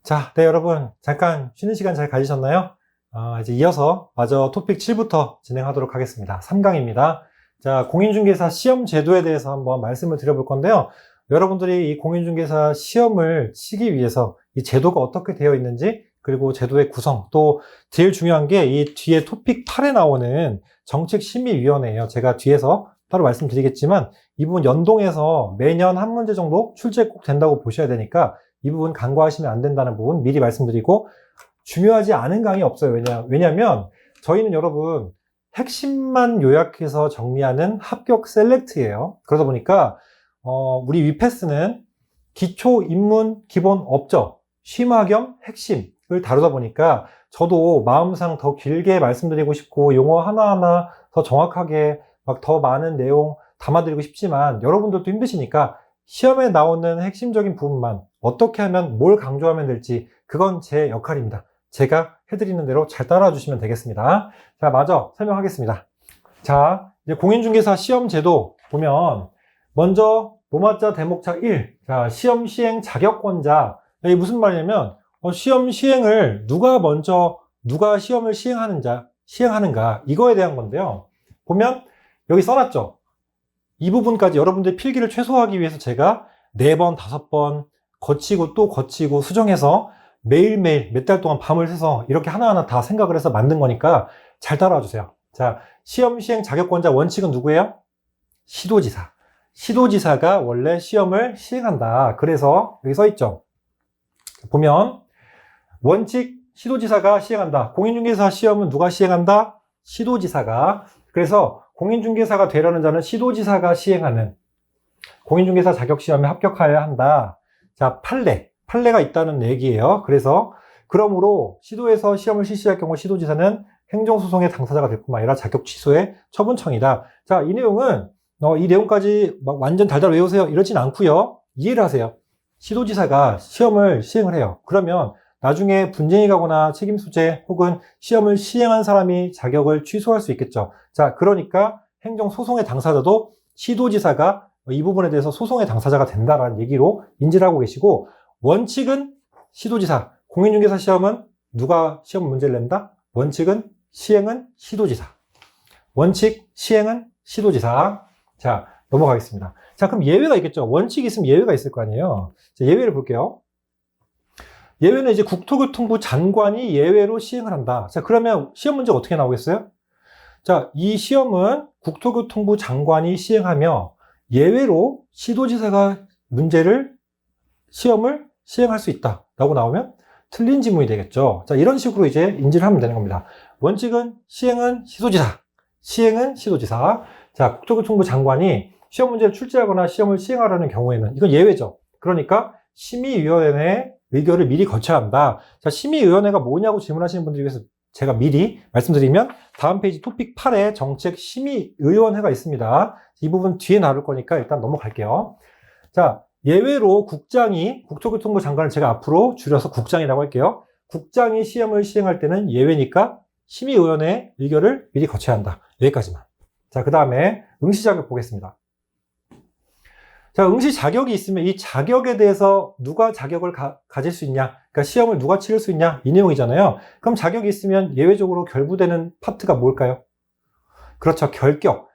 자, 네, 여러분. 잠깐 쉬는 시간 잘 가지셨나요? 이제 이어서 마저 토픽 7부터 진행하도록 하겠습니다. 3강입니다. 자, 공인중개사 시험 제도에 대해서 한번 말씀을 드려볼 건데요. 여러분들이 이 공인중개사 시험을 치기 위해서 이 제도가 어떻게 되어 있는지, 그리고 제도의 구성, 또 제일 중요한 게 이 뒤에 토픽 8에 나오는 정책심의위원회예요. 제가 뒤에서 따로 말씀드리겠지만 이 부분 연동해서 매년 한 문제 정도 출제 꼭 된다고 보셔야 되니까 이 부분 간과하시면 안 된다는 부분 미리 말씀드리고, 중요하지 않은 강의 없어요. 왜냐하면 저희는 여러분 핵심만 요약해서 정리하는 합격 셀렉트예요. 그러다 보니까 우리 위패스는 기초, 입문, 기본, 업적, 심화 겸 핵심을 다루다 보니까 저도 마음상 더 길게 말씀드리고 싶고 용어 하나하나 더 정확하게 막 더 많은 내용 담아드리고 싶지만 여러분들도 힘드시니까 시험에 나오는 핵심적인 부분만 어떻게 하면 뭘 강조하면 될지 그건 제 역할입니다. 제가 해드리는 대로 잘 따라와 주시면 되겠습니다. 자, 마저 설명하겠습니다. 자, 이제 공인중개사 시험 제도 보면 먼저 로마자 대목차 1, 자, 시험 시행 자격권자. 이게 무슨 말이냐면 시험 시행을 누가 시험을 시행하는가 이거에 대한 건데요. 보면 여기 써놨죠. 이 부분까지 여러분들의 필기를 최소화하기 위해서 제가 4번, 5번 거치고 또 거치고 수정해서 매일매일 몇 달 동안 밤을 새서 이렇게 하나하나 다 생각을 해서 만든 거니까 잘 따라와 주세요. 자, 시험 시행 자격권자 원칙은 누구예요? 시도지사. 시도지사가 원래 시험을 시행한다. 그래서 여기 써 있죠. 보면 원칙 시도지사가 시행한다. 공인중개사 시험은 누가 시행한다? 시도지사가. 그래서 공인중개사가 되려는 자는 시도지사가 시행하는 공인중개사 자격시험에 합격하여야 한다. 자, 판례가 있다는 얘기예요. 그래서 그러므로 시도에서 시험을 실시할 경우 시도지사는 행정소송의 당사자가 될 뿐만 아니라 자격 취소의 처분청이다. 자, 이 내용은 이 내용까지 막 완전 달달 외우세요 이러진 않고요. 이해를 하세요. 시도지사가 시험을 시행을 해요. 그러면 나중에 분쟁이 가거나 책임 소재 혹은 시험을 시행한 사람이 자격을 취소할 수 있겠죠. 자, 그러니까 행정소송의 당사자도 시도지사가 이 부분에 대해서 소송의 당사자가 된다라는 얘기로 인지를 하고 계시고, 원칙은 시도지사, 공인중개사 시험은 누가 시험 문제를 낸다? 원칙은 시행은 시도지사. 원칙, 시행은 시도지사. 자, 넘어가겠습니다. 자, 그럼 예외가 있겠죠. 원칙이 있으면 예외가 있을 거 아니에요. 자, 예외를 볼게요. 예외는 이제 국토교통부 장관이 예외로 시행을 한다. 자, 그러면 시험 문제가 어떻게 나오겠어요? 자, 이 시험은 국토교통부 장관이 시행하며 예외로 시도지사가 시험을 시행할 수 있다 라고 나오면 틀린 지문이 되겠죠. 자, 이런 식으로 이제 인지를 하면 되는 겁니다. 원칙은 시행은 시도지사, 시행은 시도지사. 자, 국토교통부 장관이 시험 문제를 출제하거나 시험을 시행하려는 경우에는 이건 예외죠. 그러니까 심의위원회의 의결을 미리 거쳐야 한다. 자, 심의위원회가 뭐냐고 질문하시는 분들을 위해서 제가 미리 말씀드리면 다음 페이지 토픽 8에 정책심의위원회가 있습니다. 이 부분 뒤에 나눌 거니까 일단 넘어갈게요. 자, 예외로 국토교통부 장관을 제가 앞으로 줄여서 국장이라고 할게요. 국장이 시험을 시행할 때는 예외니까 심의위원회의 의결을 미리 거쳐야 한다. 여기까지만. 자, 그 다음에 응시자격 보겠습니다. 자, 응시 자격이 있으면 이 자격에 대해서 누가 자격을 가질 수 있냐, 그러니까 시험을 누가 치를 수 있냐, 이 내용이잖아요. 그럼 자격이 있으면 예외적으로 결부되는 파트가 뭘까요? 그렇죠, 결격.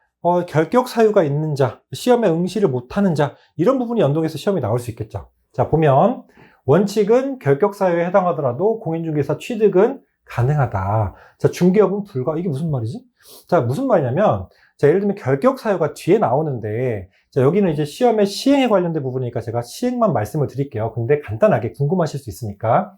결격 사유가 있는 자, 시험에 응시를 못하는 자, 이런 부분이 연동해서 시험이 나올 수 있겠죠. 자, 보면 원칙은 결격 사유에 해당하더라도 공인중개사 취득은 가능하다. 자, 중개업은 불가. 이게 무슨 말이지? 자, 무슨 말이냐면, 자, 예를 들면 결격 사유가 뒤에 나오는데, 자, 여기는 이제 시험의 시행에 관련된 부분이니까 제가 시행만 말씀을 드릴게요. 근데 간단하게 궁금하실 수 있으니까.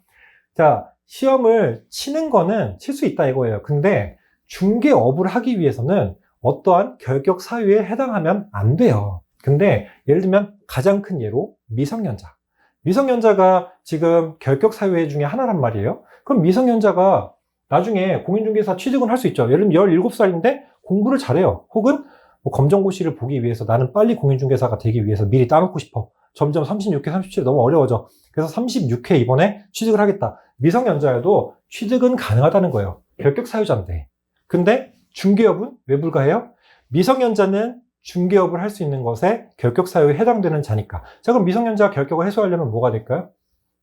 자, 시험을 치는 거는 칠 수 있다 이거예요. 근데 중개업을 하기 위해서는 어떠한 결격 사유에 해당하면 안 돼요. 근데 예를 들면 가장 큰 예로 미성년자. 미성년자가 지금 결격 사유 중에 하나란 말이에요. 그럼 미성년자가 나중에 공인중개사 취득은 할 수 있죠. 예를 들면 17살인데 공부를 잘해요. 혹은 검정고시를 보기 위해서 나는 빨리 공인중개사가 되기 위해서 미리 따놓고 싶어. 점점 36회, 37회 너무 어려워져. 그래서 36회 이번에 취득을 하겠다. 미성년자여도 취득은 가능하다는 거예요. 결격 사유자인데. 근데 중개업은 왜 불가해요? 미성년자는 중개업을 할 수 있는 것에 결격 사유에 해당되는 자니까. 자, 그럼 미성년자 결격을 해소하려면 뭐가 될까요?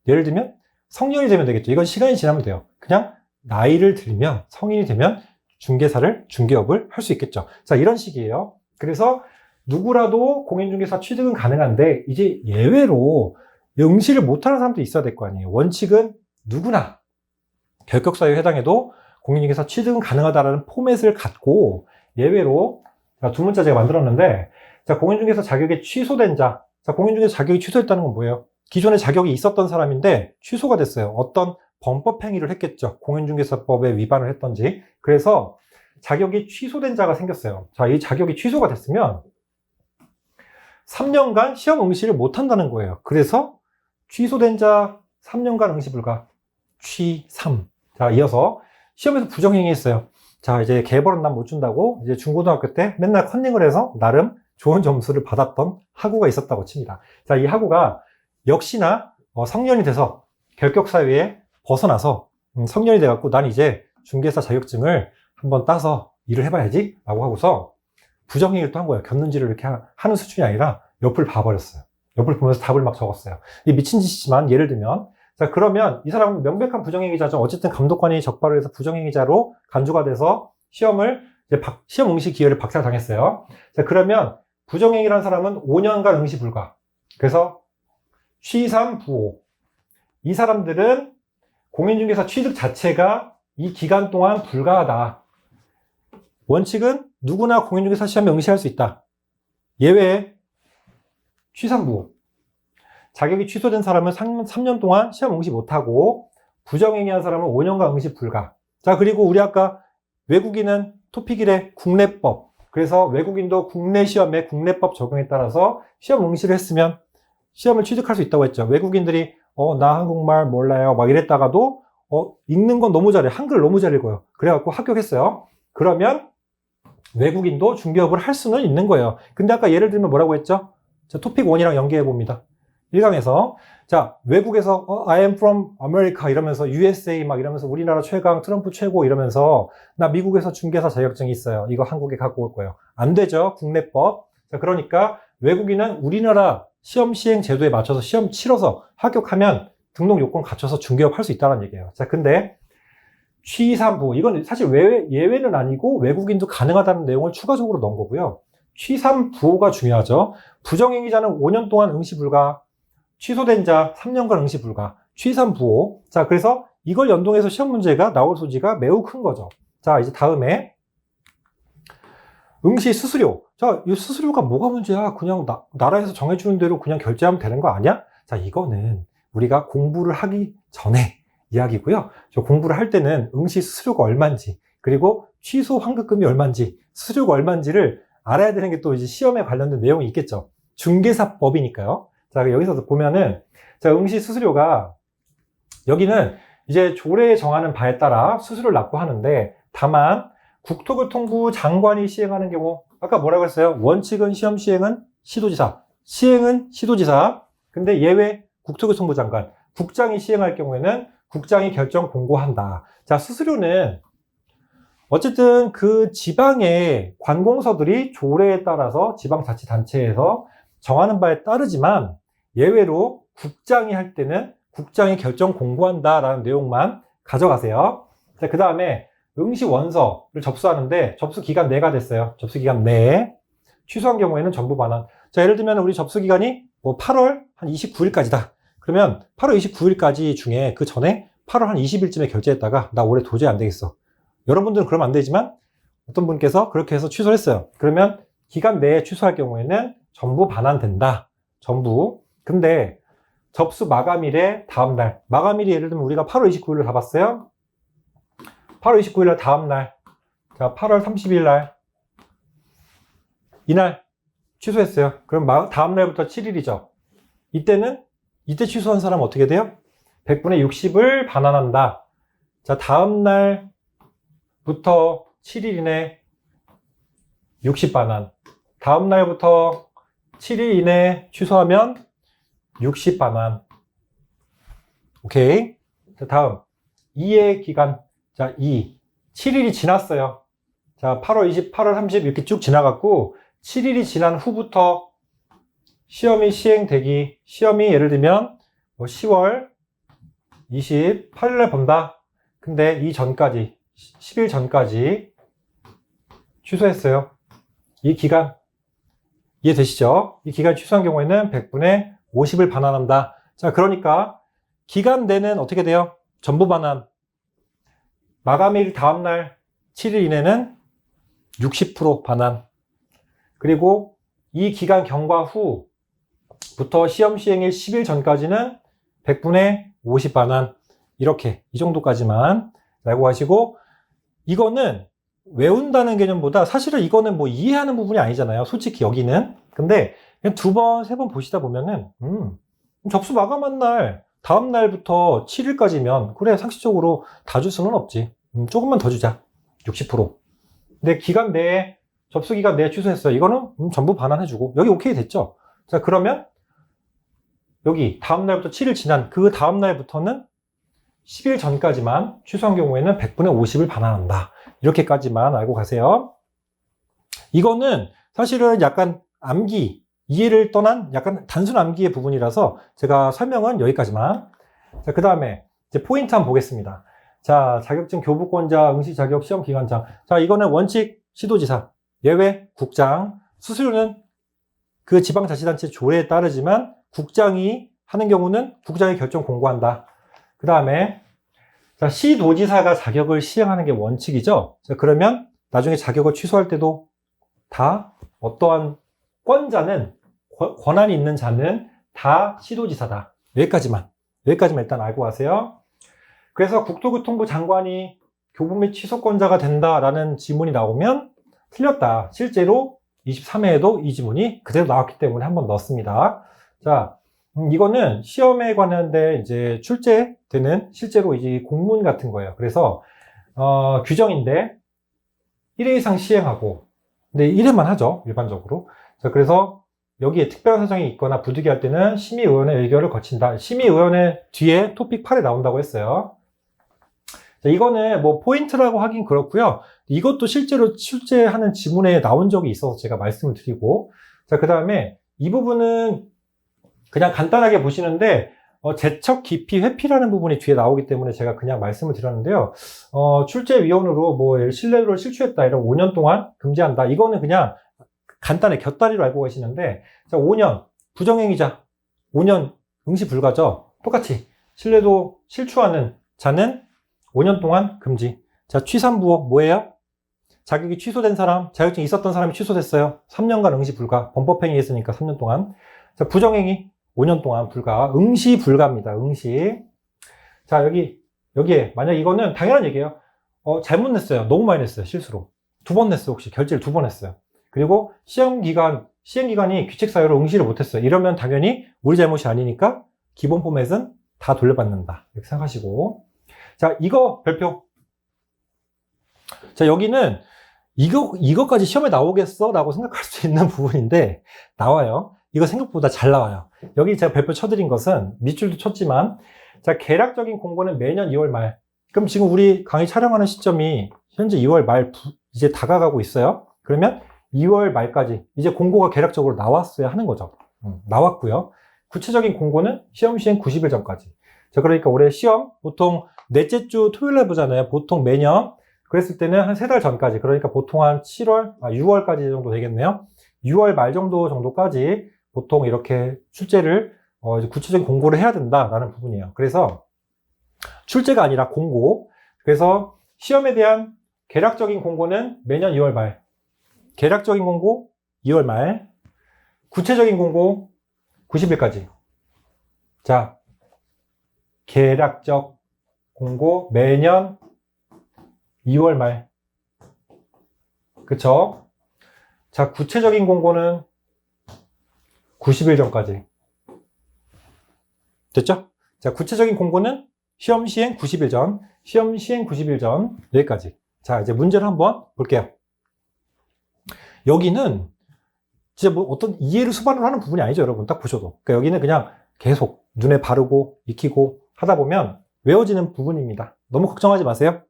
예를 들면 성년이 되면 되겠죠. 이건 시간이 지나면 돼요. 그냥 나이를 들면, 성인이 되면 중개업을 할 수 있겠죠. 자, 이런 식이에요. 그래서 누구라도 공인중개사 취득은 가능한데, 이제 예외로 응시를 못하는 사람도 있어야 될 거 아니에요. 원칙은 누구나 결격사유에 해당해도 공인중개사 취득은 가능하다라는 포맷을 갖고, 예외로 두 문자 제가 만들었는데, 자, 공인중개사 자격이 취소된 자. 자, 공인중개사 자격이 취소됐다는 건 뭐예요? 기존에 자격이 있었던 사람인데 취소가 됐어요. 어떤 범법 행위를 했겠죠. 공인중개사법에 위반을 했던지. 그래서 자격이 취소된 자가 생겼어요. 자, 이 자격이 취소가 됐으면 3년간 시험 응시를 못 한다는 거예요. 그래서 취소된 자 3년간 응시 불가. 취3. 자, 이어서 시험에서 부정행위 했어요. 자, 이제 개벌은 난 못 준다고 이제 중고등학교 때 맨날 컨닝을 해서 나름 좋은 점수를 받았던 학우가 있었다고 칩니다. 자, 이 학우가 역시나 성년이 돼서 결격사유에 벗어나서 성년이 돼갖고 난 이제 중개사 자격증을 한번 따서 일을 해봐야지 라고 하고서 부정행위를 또 한 거예요. 겼는지를 이렇게 하는 수준이 아니라 옆을 봐버렸어요. 옆을 보면서 답을 막 적었어요. 이 미친 짓이지만 예를 들면, 자, 그러면 이 사람은 명백한 부정행위자죠. 어쨌든 감독관이 적발을 해서 부정행위자로 간주가 돼서 시험 응시 기회를 박탈당했어요. 자, 그러면 부정행위라는 사람은 5년간 응시 불가. 그래서 취3 부호. 이 사람들은 공인중개사 취득 자체가 이 기간 동안 불가하다. 원칙은 누구나 공인중개사 시험에 응시할 수 있다. 예외에 취3 부호. 자격이 취소된 사람은 3년 동안 시험 응시 못하고 부정행위한 사람은 5년간 응시 불가. 자, 그리고 우리 아까 외국인은 토픽 1의 국내법. 그래서 외국인도 국내 시험에 국내법 적용에 따라서 시험 응시를 했으면 시험을 취득할 수 있다고 했죠. 외국인들이 나 한국말 몰라요 막 이랬다가도 읽는 건 너무 잘해. 한글 너무 잘 읽어요. 그래갖고 합격했어요. 그러면 외국인도 중개업을 할 수는 있는 거예요. 근데 아까 예를 들면 뭐라고 했죠? 자, 토픽 1이랑 연계해 봅니다. 1강에서 자, 외국에서 I am from America 이러면서 USA 막 이러면서 우리나라 최강, 트럼프 최고 이러면서 나 미국에서 중개사 자격증이 있어요. 이거 한국에 갖고 올 거예요. 안 되죠. 국내법. 자, 그러니까 외국인은 우리나라 시험 시행 제도에 맞춰서 시험 치러서 합격하면 등록 요건 갖춰서 중개업 할 수 있다는 얘기예요. 자, 근데 취3부 이건 사실 예외는 아니고 외국인도 가능하다는 내용을 추가적으로 넣은 거고요. 취3부호가 중요하죠. 부정행위자는 5년 동안 응시 불가, 취소된 자 3년간 응시 불가, 취3부호. 자, 그래서 이걸 연동해서 시험 문제가 나올 소지가 매우 큰 거죠. 자, 이제 다음에 응시 수수료. 자, 이 수수료가 뭐가 문제야? 그냥 나라에서 정해주는 대로 그냥 결제하면 되는 거 아니야? 자, 이거는 우리가 공부를 하기 전에 이야기고요. 저 공부를 할 때는 응시 수수료가 얼마인지, 그리고 취소 환급금이 얼마인지, 수수료가 얼마인지를 알아야 되는 게 또 이제 시험에 관련된 내용이 있겠죠. 중개사법이니까요. 자, 여기서 보면은, 자, 응시 수수료가, 여기는 이제 조례에 정하는 바에 따라 수수료를 납부하는데, 다만, 국토교통부 장관이 시행하는 경우, 아까 뭐라고 했어요? 원칙은 시험 시행은 시도지사, 시행은 시도지사, 근데 예외 국토교통부 장관, 국장이 시행할 경우에는 국장이 결정 공고한다. 자, 수수료는 어쨌든 그 지방의 관공서들이 조례에 따라서 지방자치단체에서 정하는 바에 따르지만 예외로 국장이 할 때는 국장이 결정 공고한다라는 내용만 가져가세요. 자, 그 다음에 응시 원서를 접수하는데 접수 기간 내가 됐어요. 접수 기간 내에 취소한 경우에는 정부 반환. 자, 예를 들면 우리 접수 기간이 뭐 8월 한 29일까지다. 그러면 8월 29일까지 중에 그 전에 8월 한 20일쯤에 결제했다가 나 올해 도저히 안 되겠어. 여러분들은 그러면 안 되지만 어떤 분께서 그렇게 해서 취소를 했어요. 그러면 기간 내에 취소할 경우에는 전부 반환된다. 전부. 근데 접수 마감일의 다음날. 마감일이 예를 들면 우리가 8월 29일을 잡았어요. 8월 29일날 다음날. 자, 8월 30일 날. 이날 취소했어요. 그럼 다음날부터 7일이죠. 이때 취소한 사람은 어떻게 돼요? 100분의 60을 반환한다. 자, 다음날부터 7일 이내 60 반환. 다음날부터 7일 이내 취소하면 60 반환. 오케이. 자, 다음. 2의 기간. 자, 2. 7일이 지났어요. 자, 8월 20, 8월 30 이렇게 쭉 지나갔고, 7일이 지난 후부터 시험이 시행되기, 시험이 예를 들면 뭐 10월 28일날 본다. 근데 이 전까지 10일 전까지 취소했어요. 이 기간 이해되시죠? 이 기간 취소한 경우에는 100분의 50을 반환한다. 자, 그러니까 기간 내는 어떻게 돼요? 전부 반환. 마감일 다음날 7일 이내는 60% 반환. 그리고 이 기간 경과 후부터 시험 시행일 10일 전까지는 100분의 50 반환. 이렇게 이 정도까지만 알고 가시고, 이거는 외운다는 개념보다 사실은 이거는 뭐 이해하는 부분이 아니잖아요. 솔직히 여기는. 근데 그냥 2번, 3번 보시다 보면은 접수 마감한 날 다음 날부터 7일까지면 그래 상식적으로 다 줄 수는 없지. 조금만 더 주자. 60%. 근데 기간 내에 접수 기간 내에 취소했어요. 이거는 전부 반환해주고 여기 오케이 됐죠. 자, 그러면 여기 다음 날부터 7일 지난 그 다음 날부터는 10일 전까지만 취소한 경우에는 100분의 50을 반환한다. 이렇게까지만 알고 가세요. 이거는 사실은 약간 암기, 이해를 떠난 약간 단순 암기의 부분이라서 제가 설명은 여기까지만. 자, 그 다음에 이제 포인트 한번 보겠습니다. 자, 자격증 교부권자, 응시 자격 시험 기간장. 자, 이거는 원칙 시도지사, 예외 국장, 수수료는 그 지방자치단체 조례에 따르지만 국장이 하는 경우는 국장의 결정 공고한다. 그 다음에 자, 시도지사가 자격을 시행하는 게 원칙이죠. 자, 그러면 나중에 자격을 취소할 때도 다 어떠한 권자는 권한이 있는 자는 다 시도지사다. 여기까지만 일단 알고 가세요. 그래서 국토교통부 장관이 교부 및 취소권자가 된다라는 지문이 나오면 틀렸다. 실제로 23회에도 이 지문이 그대로 나왔기 때문에 한번 넣었습니다. 자, 이거는 시험에 관련된 이제 출제되는 실제로 이제 공문 같은 거예요. 그래서 규정인데 1회 이상 시행하고, 근데 1회만 하죠 일반적으로. 자, 그래서 여기에 특별한 사정이 있거나 부득이할 때는 심의위원회 의결을 거친다. 심의위원회 뒤에 토픽 8에 나온다고 했어요. 자, 이거는 뭐 포인트라고 하긴 그렇고요. 이것도 실제로 출제하는 지문에 나온 적이 있어서 제가 말씀을 드리고, 자, 그 다음에 이 부분은 그냥 간단하게 보시는데 제척 기피 회피라는 부분이 뒤에 나오기 때문에 제가 그냥 말씀을 드렸는데요. 출제위원으로 뭐 신뢰도를 실추했다 이런 5년 동안 금지한다. 이거는 그냥 간단히 곁다리로 알고 계시는데, 자, 5년 부정행위자 5년 응시 불가죠. 똑같이 신뢰도 실추하는 자는 5년 동안 금지. 자, 취산부호 뭐예요? 자격이 취소된 사람, 자격증이 있었던 사람이 취소됐어요. 3년간 응시 불가. 범법행위 했으니까 3년 동안. 자, 부정행위 5년 동안 불가. 응시 불가입니다. 응시. 자, 여기에 만약 이거는 당연한 얘기예요. 잘못 냈어요. 너무 많이 냈어요. 실수로. 2번 냈어요. 혹시 결제를 2번 했어요. 그리고 시행기간이 규칙사유로 응시를 못했어요. 이러면 당연히 우리 잘못이 아니니까 기본 포맷은 다 돌려받는다. 이렇게 생각하시고. 자, 이거 별표. 자, 여기는 이거까지 시험에 나오겠어? 라고 생각할 수 있는 부분인데 나와요. 이거 생각보다 잘 나와요. 여기 제가 별표 쳐드린 것은 밑줄도 쳤지만, 자, 개략적인 공고는 매년 2월 말. 그럼 지금 우리 강의 촬영하는 시점이 현재 2월 말 이제 다가가고 있어요. 그러면 2월 말까지 이제 공고가 개략적으로 나왔어야 하는 거죠. 나왔고요. 구체적인 공고는 시험 시행 90일 전까지. 자, 그러니까 올해 시험 보통 넷째 주 토요일 날 보잖아요. 보통 매년. 그랬을 때는 한 3달 전까지. 그러니까 보통 한 6월까지 정도 되겠네요. 6월 말 정도까지 보통 이렇게 출제를 이제 구체적인 공고를 해야 된다라는 부분이에요. 그래서 출제가 아니라 공고. 그래서 시험에 대한 개략적인 공고는 매년 2월 말. 개략적인 공고 2월 말. 구체적인 공고 90일까지. 자, 개략적 공고 매년 2월 말. 그쵸? 자, 구체적인 공고는 90일 전까지. 됐죠? 자, 구체적인 공고는 시험 시행 90일 전, 시험 시행 90일 전, 여기까지. 자, 이제 문제를 한번 볼게요. 여기는 진짜 뭐 어떤 이해를 수반으로 하는 부분이 아니죠, 여러분. 딱 보셔도. 그러니까 여기는 그냥 계속 눈에 바르고 익히고 하다 보면 외워지는 부분입니다. 너무 걱정하지 마세요.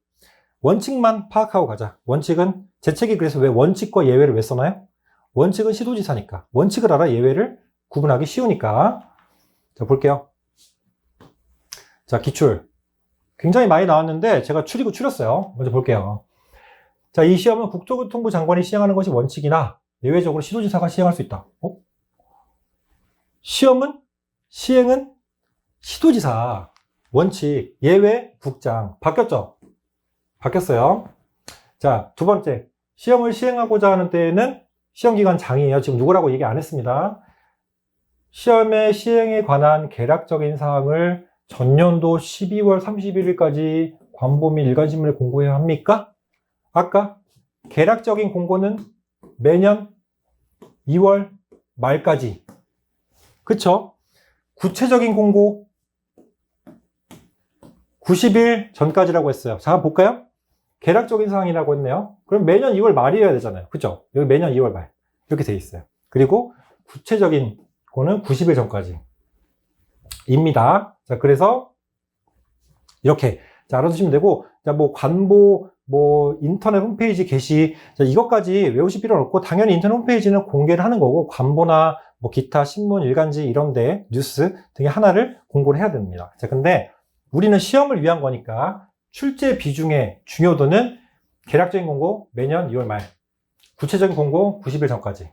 원칙만 파악하고 가자. 원칙은, 제 책이 그래서 왜 원칙과 예외를 왜 써나요? 원칙은 시도지사니까. 원칙을 알아 예외를 구분하기 쉬우니까. 자, 볼게요. 자, 기출. 굉장히 많이 나왔는데 제가 추렸어요. 먼저 볼게요. 자, 이 시험은 국토교통부 장관이 시행하는 것이 원칙이나 예외적으로 시도지사가 시행할 수 있다. 시행은 시도지사, 원칙, 예외, 국장. 바뀌었죠? 바뀌었어요. 자, 두 번째. 시험을 시행하고자 하는 때에는 시험기관 장이에요. 지금 누구라고 얘기 안 했습니다. 시험의 시행에 관한 개략적인 사항을 전년도 12월 31일까지 관보 및 일간신문에 공고해야 합니까? 아까 개략적인 공고는 매년 2월 말까지. 그쵸? 구체적인 공고 90일 전까지라고 했어요. 자, 한번 볼까요? 개략적인 사항이라고 했네요. 그럼 매년 2월 말이어야 되잖아요. 그쵸? 여기 매년 2월 말. 이렇게 돼 있어요. 그리고 구체적인 거는 90일 전까지. 입니다. 자, 그래서 이렇게 자, 알아두시면 되고, 자, 뭐 관보, 뭐 인터넷 홈페이지 게시, 자, 이것까지 외우실 필요는 없고, 당연히 인터넷 홈페이지는 공개를 하는 거고, 관보나 뭐 기타 신문, 일간지 이런데 뉴스 등의 하나를 공고를 해야 됩니다. 자, 근데 우리는 시험을 위한 거니까 출제 비중의 중요도는 개략적인 공고 매년 2월 말, 구체적인 공고 90일 전까지.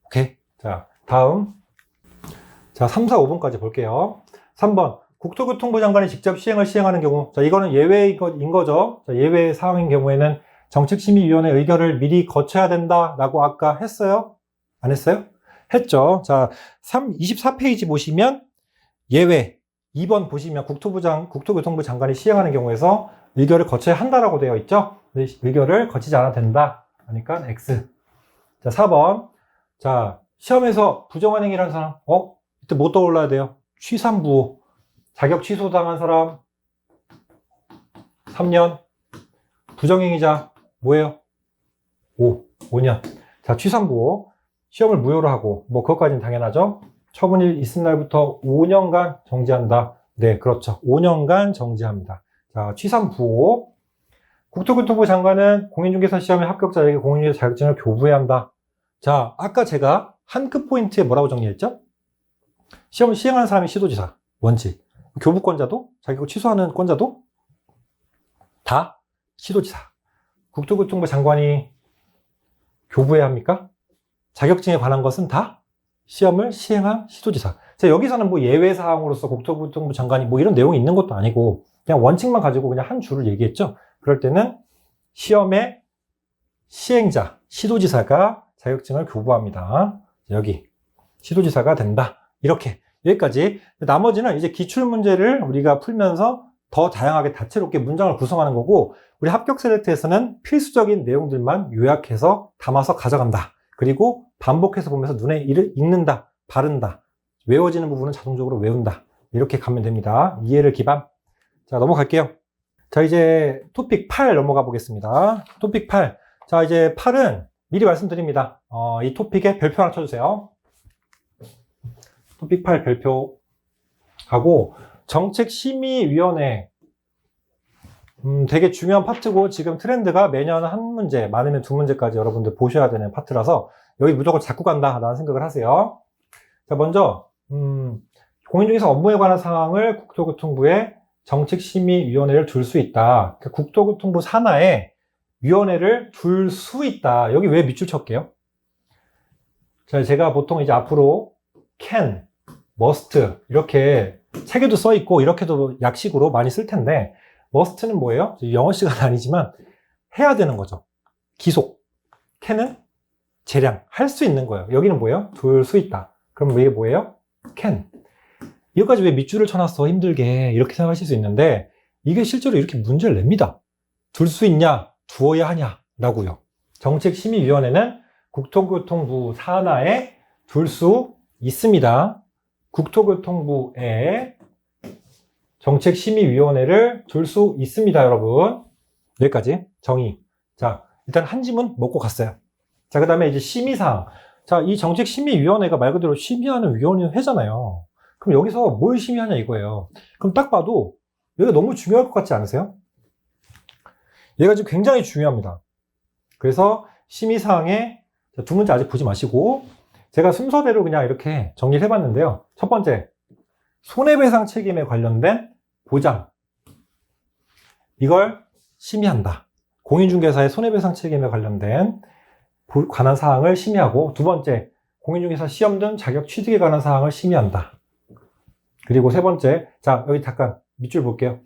오케이. 자, 다음. 자, 3, 4, 5번까지 볼게요. 3번. 국토교통부 장관이 직접 시행하는 경우. 자, 이거는 예외인 거죠. 자, 예외 사항인 경우에는 정책심의위원회 의결을 미리 거쳐야 된다라고 아까 했어요? 안 했어요? 했죠. 자, 24페이지 보시면 예외 2번 보시면 국토교통부 장관이 시행하는 경우에서 의결을 거쳐야 한다라고 되어 있죠. 의결을 거치지 않아도 된다. 그러니까 X. 자, 4번. 자, 시험에서 부정한 행위라는 사람, 이때 뭐 떠올라야 돼요? 취삼부호. 자격 취소당한 사람 3년. 부정행위자 뭐예요? 5년. 자, 취삼부호. 시험을 무효로 하고, 뭐, 그것까지는 당연하죠. 처분이 있은 날부터 5년간 정지한다. 네, 그렇죠. 5년간 정지합니다. 자, 취삼부호. 국토교통부 장관은 공인중개사 시험의 합격자에게 공인중개사 자격증을 교부해야 한다. 자, 아까 제가 한 급 포인트에 뭐라고 정리했죠? 시험을 시행하는 사람이 시도지사, 원칙. 교부권자도, 자격을 취소하는 권자도 다 시도지사. 국토교통부 장관이 교부해야 합니까? 자격증에 관한 것은 다 시험을 시행한 시도지사. 자, 여기서는 뭐 예외사항으로서 국토교통부 장관이 뭐 이런 내용이 있는 것도 아니고 그냥 원칙만 가지고 그냥 한 줄을 얘기했죠. 그럴 때는 시험의 시행자, 시도지사가 자격증을 교부합니다. 여기 시도지사가 된다. 이렇게 여기까지. 나머지는 이제 기출문제를 우리가 풀면서 더 다양하게 다채롭게 문장을 구성하는 거고, 우리 합격 셀렉트에서는 필수적인 내용들만 요약해서 담아서 가져간다. 그리고 반복해서 보면서 눈에 읽는다, 바른다, 외워지는 부분은 자동적으로 외운다. 이렇게 가면 됩니다. 이해를 기반. 자, 넘어갈게요. 자, 이제 토픽 8 넘어가 보겠습니다. 토픽 8. 자, 이제 8은 미리 말씀드립니다. 이 토픽에 별표 하나 쳐주세요. 토픽 8 별표하고, 정책심의위원회. 되게 중요한 파트고, 지금 트렌드가 매년 한 문제, 많으면 두 문제까지 여러분들 보셔야 되는 파트라서, 여기 무조건 잡고 간다, 라는 생각을 하세요. 자, 먼저, 공인중개사 업무에 관한 사항을 국토교통부에 정책심의위원회를 둘 수 있다. 그러니까 국토교통부 산하에 위원회를 둘 수 있다. 여기 왜 밑줄 쳤게요? 자, 제가 보통 이제 앞으로 can, must 이렇게 책에도 써 있고 이렇게도 약식으로 많이 쓸 텐데, must는 뭐예요? 영어 시간 아니지만 해야 되는 거죠. 기속. can은 재량, 할 수 있는 거예요. 여기는 뭐예요? 둘 수 있다. 그럼 이게 뭐예요? can. 이거까지 왜 밑줄을 쳐놨어? 힘들게. 이렇게 생각하실 수 있는데, 이게 실제로 이렇게 문제를 냅니다. 둘 수 있냐? 두어야 하냐? 라고요. 정책심의위원회는 국토교통부 산하에 둘 수 있습니다. 국토교통부에 정책심의위원회를 둘 수 있습니다, 여러분. 여기까지 정의. 자, 일단 한 지문 먹고 갔어요. 자, 그 다음에 이제 심의사항. 자, 이 정책심의위원회가 말 그대로 심의하는 위원회잖아요. 그럼 여기서 뭘 심의하냐 이거예요. 그럼 딱 봐도 얘가 너무 중요할 것 같지 않으세요? 얘가 지금 굉장히 중요합니다. 그래서 심의사항에 두 문제 아직 보지 마시고, 제가 순서대로 그냥 이렇게 정리를 해봤는데요. 첫 번째, 손해배상 책임에 관련된 보장. 이걸 심의한다. 공인중개사의 손해배상 책임에 관련된 관한 사항을 심의하고, 두 번째, 공인중개사 시험 등 자격 취득에 관한 사항을 심의한다. 그리고 세 번째, 자, 여기 잠깐 밑줄 볼게요.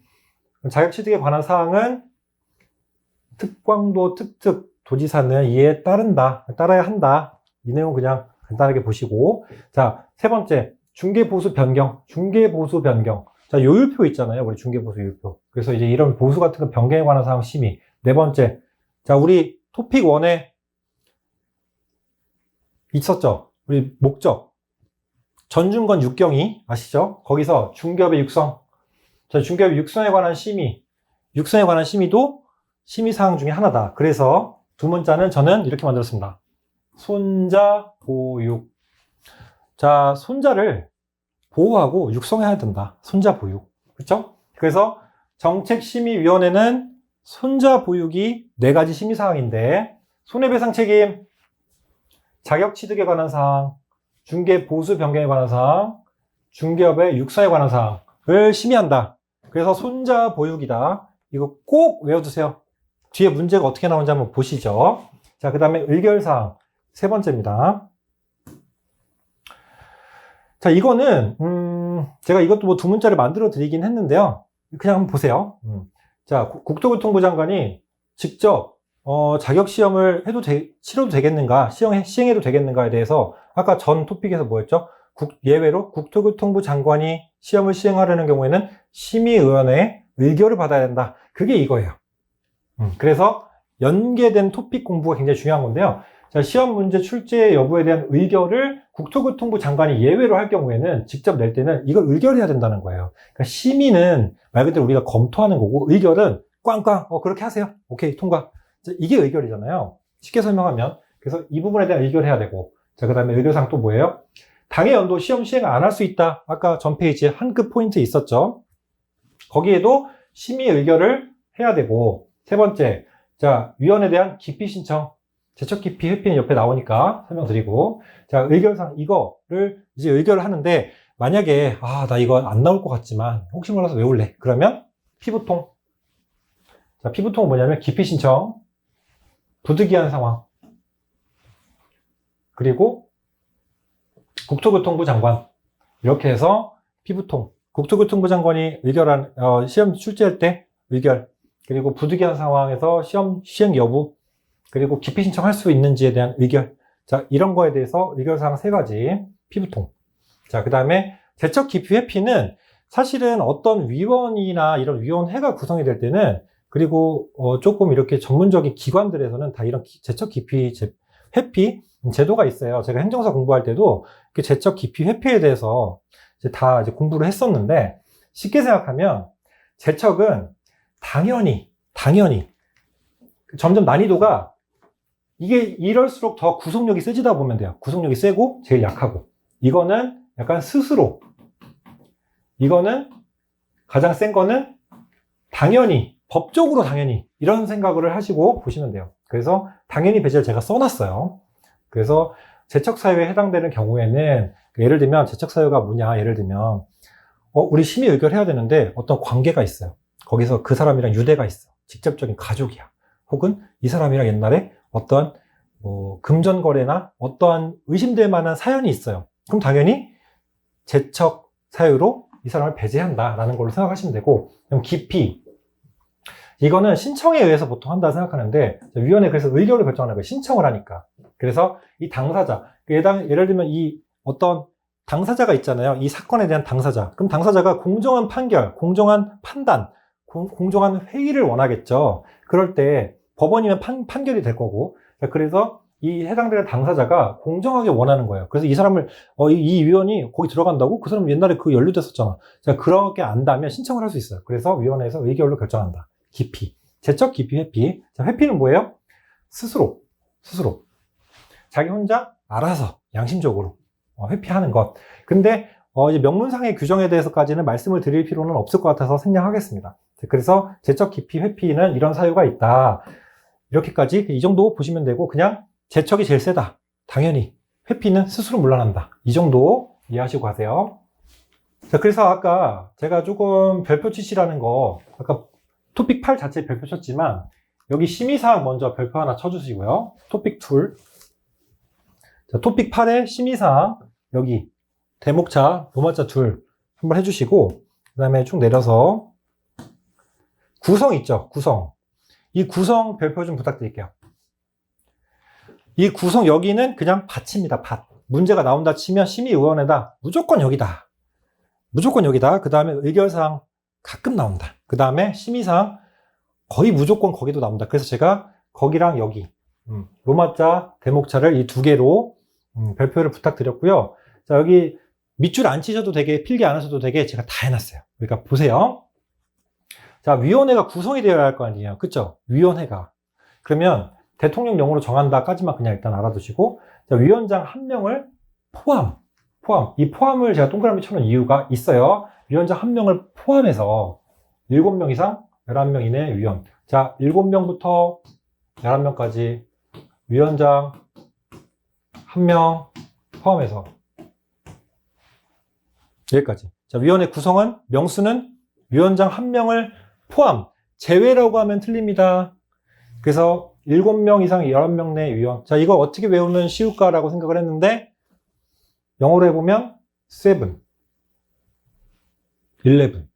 자격 취득에 관한 사항은 특광도 특특 도지사는 이에 따라야 한다. 이 내용 그냥 간단하게 보시고, 자, 세 번째, 중개보수 변경. 자, 요율표 있잖아요. 우리 중개보수 요율표. 그래서 이제 이런 보수 같은 거 변경에 관한 사항 심의. 네 번째, 자, 우리 토픽 1에 있었죠. 우리 목적. 전준건 육경이 아시죠? 거기서 중개업의 육성. 자, 중개업의 육성에 관한 심의. 육성에 관한 심의도 심의 사항 중에 하나다. 그래서 두 문자는 저는 이렇게 만들었습니다. 손자 보육. 자, 손자를 보호하고 육성해야 된다. 손자 보육. 그렇죠? 그래서 정책심의위원회는 손자 보육이 4가지 심의 사항인데, 손해배상 책임, 자격 취득에 관한 사항, 중개 보수 변경에 관한 사항, 중개업의 육성에 관한 사항을 심의한다. 그래서 손자 보육이다. 이거 꼭 외워두세요. 뒤에 문제가 어떻게 나오는지 한번 보시죠. 자, 그 다음에 의결사항 세 번째입니다. 자, 이거는 제가 이것도 뭐 두 문자를 만들어 드리긴 했는데요. 그냥 한번 보세요. 자, 국토교통부 장관이 직접 자격시험을 치러도 되겠는가, 시행해도 되겠는가에 대해서 아까 전 토픽에서 뭐였죠? 예외로 국토교통부 장관이 시험을 시행하려는 경우에는 심의위원회의 의결을 받아야 된다. 그게 이거예요. 그래서 연계된 토픽 공부가 굉장히 중요한 건데요. 자, 시험 문제 출제 여부에 대한 의결을 국토교통부 장관이 예외로 할 경우에는, 직접 낼 때는 이걸 의결해야 된다는 거예요. 그러니까 심의는 말 그대로 우리가 검토하는 거고, 의결은 꽝꽝 그렇게 하세요. 오케이, 통과. 자, 이게 의결이잖아요. 쉽게 설명하면. 그래서 이 부분에 대한 의결해야 되고, 자, 그 다음에 의결사항 또 뭐예요? 당해 연도 시험 시행 안 할 수 있다. 아까 전 페이지에 한 급 포인트 있었죠. 거기에도 심의 의결을 해야 되고, 세 번째, 자, 위원에 대한 기피 신청. 제척 기피 회피는 옆에 나오니까 설명드리고, 자, 의결상 이거를 이제 의결을 하는데, 만약에 나 이거 안 나올 것 같지만 혹시 몰라서 외울래. 그러면 피부통. 자, 피부통은 뭐냐면 기피 신청, 부득이한 상황, 그리고 국토교통부 장관, 이렇게 해서 피부통. 국토교통부 장관이 의결한 시험 출제할 때 의결, 그리고 부득이한 상황에서 시험 시행 여부, 그리고 기피 신청할 수 있는지에 대한 의결. 자, 이런 거에 대해서 의결사항 3가지, 피부통. 자, 그 다음에 제척 기피 회피는 사실은 어떤 위원이나 이런 위원회가 구성이 될 때는, 그리고 조금 이렇게 전문적인 기관들에서는 다 이런 제척 기피 회피 제도가 있어요. 제가 행정사 공부할 때도 제척 기피 회피에 대해서 이제 다 이제 공부를 했었는데, 쉽게 생각하면 제척은 당연히 점점 난이도가, 이게 이럴수록 더 구속력이 세지다 보면 돼요. 구속력이 세고 제일 약하고, 이거는 약간 스스로, 이거는 가장 센 거는 당연히, 법적으로 당연히, 이런 생각을 하시고 보시면 돼요. 그래서 당연히 배제를 제가 써놨어요. 그래서 제척사유에 해당되는 경우에는, 예를 들면 제척사유가 뭐냐, 예를 들면 우리 심의 의결해야 되는데 어떤 관계가 있어요. 거기서 그 사람이랑 유대가 있어. 직접적인 가족이야. 혹은 이 사람이랑 옛날에 어떤 금전거래나 어떠한 의심될 만한 사연이 있어요. 그럼 당연히 제척 사유로 이 사람을 배제한다라는 걸로 생각하시면 되고, 그럼 기피, 이거는 신청에 의해서 보통 한다 생각하는데, 위원회 그래서 의결을 결정하는 거예요. 신청을 하니까. 그래서 이 당사자, 예를 들면 이 어떤 당사자가 있잖아요. 이 사건에 대한 당사자. 그럼 당사자가 공정한 판결, 공정한 판단, 공정한 회의를 원하겠죠. 그럴 때 법원이면 판결이 될 거고, 그래서 이 해당되는 당사자가 공정하게 원하는 거예요. 그래서 이 사람을, 이 위원이 거기 들어간다고? 그 사람 옛날에 그 연루됐었잖아. 자, 그렇게 안다면 신청을 할 수 있어요. 그래서 위원회에서 의결로 결정한다. 기피. 제척 기피 회피. 자, 회피는 뭐예요? 스스로. 자기 혼자 알아서 양심적으로 회피하는 것. 근데 이제 명문상의 규정에 대해서까지는 말씀을 드릴 필요는 없을 것 같아서 생략하겠습니다. 그래서 제척 기피 회피는 이런 사유가 있다. 이렇게까지 이 정도 보시면 되고, 그냥 제척이 제일 세다. 당연히. 회피는 스스로 물러난다. 이 정도 이해하시고 가세요. 자, 그래서 아까 제가 조금 별표 치시라는 거, 아까 토픽 8 자체 별표 쳤지만 여기 심의사항 먼저 별표 하나 쳐주시고요. 토픽 툴. 자, 토픽 8의 심의사항 여기 대목차, 로마자 둘 한번 해주시고 그 다음에 쭉 내려서 구성 있죠? 구성. 이 구성 별표 좀 부탁드릴게요. 이 구성 여기는 그냥 밭입니다. 밭. 문제가 나온다 치면 심의위원회다. 무조건 여기다. 무조건 여기다. 그 다음에 의결사항 가끔 나온다. 그 다음에 심의사항 거의 무조건 거기도 나온다. 그래서 제가 거기랑 여기 로마자, 대목자를 이 두 개로 별표를 부탁드렸고요. 자, 여기 밑줄 안 치셔도 되게, 필기 안 하셔도 되게 제가 다 해놨어요. 그러니까 보세요. 자, 위원회가 구성이 되어야 할 거 아니에요. 그쵸? 위원회가. 그러면 대통령령으로 정한다까지만 그냥 일단 알아두시고, 자, 위원장 한 명을 포함. 이 포함을 제가 동그라미 쳐놓은 이유가 있어요. 위원장 한 명을 포함해서 7명 이상 11명 이내 위원. 자, 7명부터 11명까지 위원장 한 명 포함해서 여기까지. 자, 위원회 구성은 명수는 위원장 한 명을 포함. 제외라고 하면 틀립니다. 그래서 7명 이상 11명 내 위원. 자, 이거 어떻게 외우면 쉬울까라고 생각을 했는데 영어로 해보면 7, 11.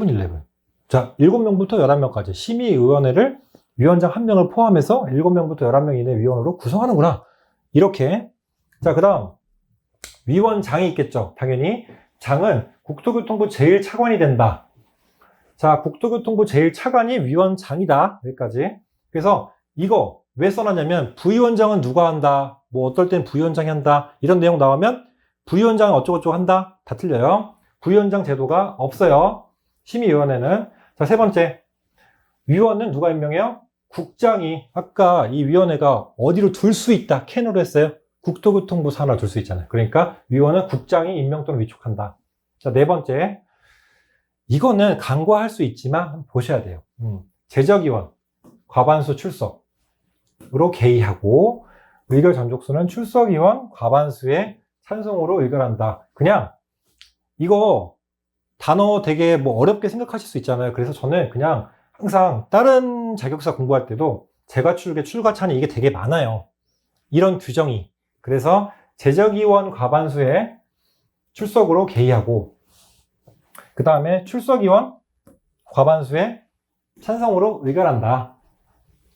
11. 자, 7명부터 11명까지 심의위원회를 위원장 한 명을 포함해서 7명부터 11명 이내 위원으로 구성하는구나. 이렇게. 자, 그 다음 위원장이 있겠죠. 당연히 장은 국토교통부 제1차관이 된다. 자, 국토교통부 제1차관이 위원장이다. 여기까지. 그래서 이거 왜 써놨냐면 부위원장은 누가 한다, 뭐 어떨 땐 부위원장이 한다, 이런 내용 나오면 부위원장은 어쩌고저쩌고 한다. 다 틀려요. 부위원장 제도가 없어요. 심의위원회는. 자, 세 번째. 위원은 누가 임명해요? 국장이. 아까 이 위원회가 어디로 둘 수 있다. 캔으로 했어요. 국토교통부 산하로 둘 수 있잖아요. 그러니까 위원은 국장이 임명 또는 위촉한다. 자, 네 번째. 이거는 간과할 수 있지만 보셔야 돼요. 제적위원, 과반수 출석으로 개의하고 의결 전족수는 출석위원 과반수의 찬성으로 의결한다. 그냥 이거 단어 되게 뭐 어렵게 생각하실 수 있잖아요. 그래서 저는 그냥 항상 다른 자격사 공부할 때도 재가출계, 출가찬이 이게 되게 많아요. 이런 규정이. 그래서 제적위원 과반수의 출석으로 개의하고 그 다음에 출석위원 과반수의 찬성으로 의결한다.